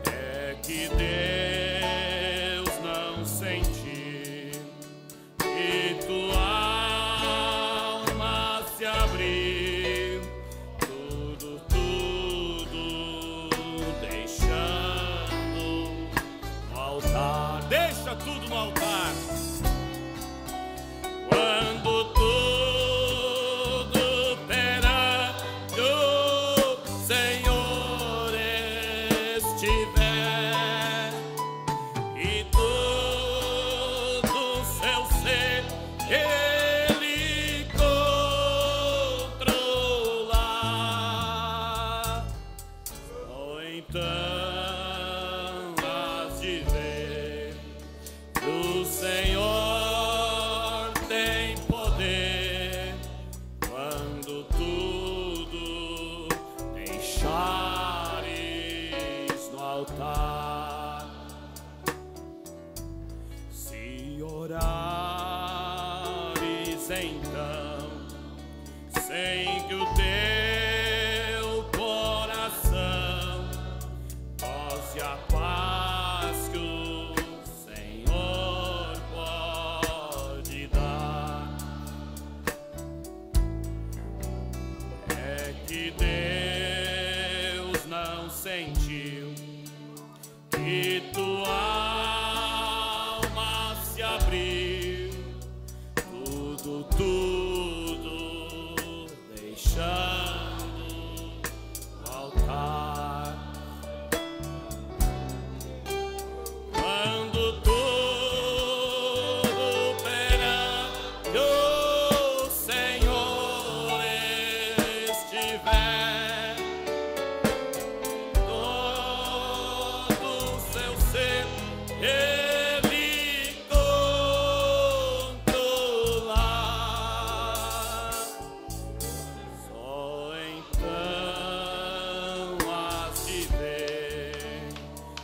é que Deus não sentiu e tua alma se abriu, tudo deixando no altar. Deixa tudo no altar. Quando tudo perante o Senhor estiver e todo seu ser Ele controlar, só então has de ver que o Senhor tem poder quando tudo deixares no altar. Se orares então, sem que o teu coração goze a paz que o Senhor pode dar, é que Deus não sentiu que tua alma se abriu, tudo deixando no altar. Quando tudo perante o Senhor estiver, todo seu ser Ele controlar, só então has de ver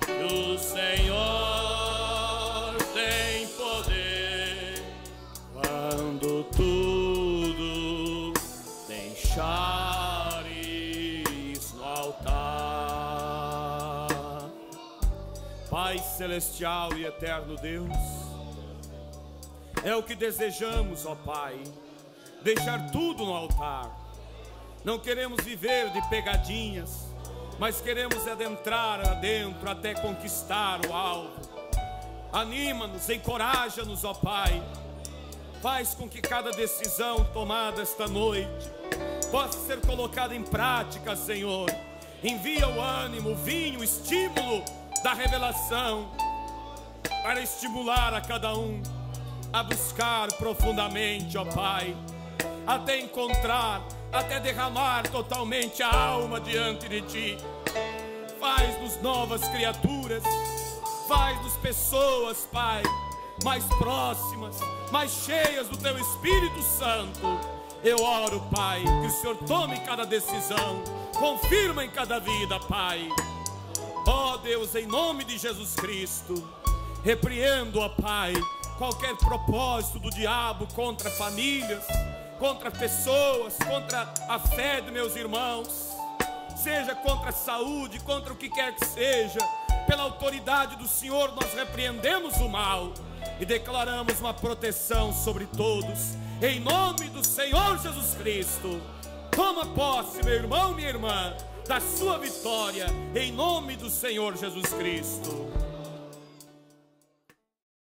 que o Senhor tem poder quando tudo deixares no altar. Pai celestial e eterno Deus, é o que desejamos, ó Pai, deixar tudo no altar. Não queremos viver de pegadinhas, mas queremos adentrar adentro até conquistar o alvo. Anima-nos, encoraja-nos, ó Pai. Faz com que cada decisão tomada esta noite possa ser colocada em prática, Senhor. Envia o ânimo, o vinho, o estímulo da revelação para estimular a cada um a buscar profundamente, ó Pai, até encontrar, até derramar totalmente a alma diante de Ti. faz-nos novas criaturas, faz-nos pessoas, Pai, mais próximas, mais cheias do Teu Espírito Santo. Eu oro, Pai, que o Senhor tome cada decisão, confirma em cada vida, Pai. Ó Deus, em nome de Jesus Cristo, repreendo, ó Pai, qualquer propósito do diabo contra famílias, contra pessoas, contra a fé de meus irmãos, seja contra a saúde, contra o que quer que seja. Pela autoridade do Senhor nós repreendemos o mal e declaramos uma proteção sobre todos, em nome do Senhor Jesus Cristo. Toma posse, meu irmão, minha irmã, da sua vitória, em nome do Senhor Jesus Cristo.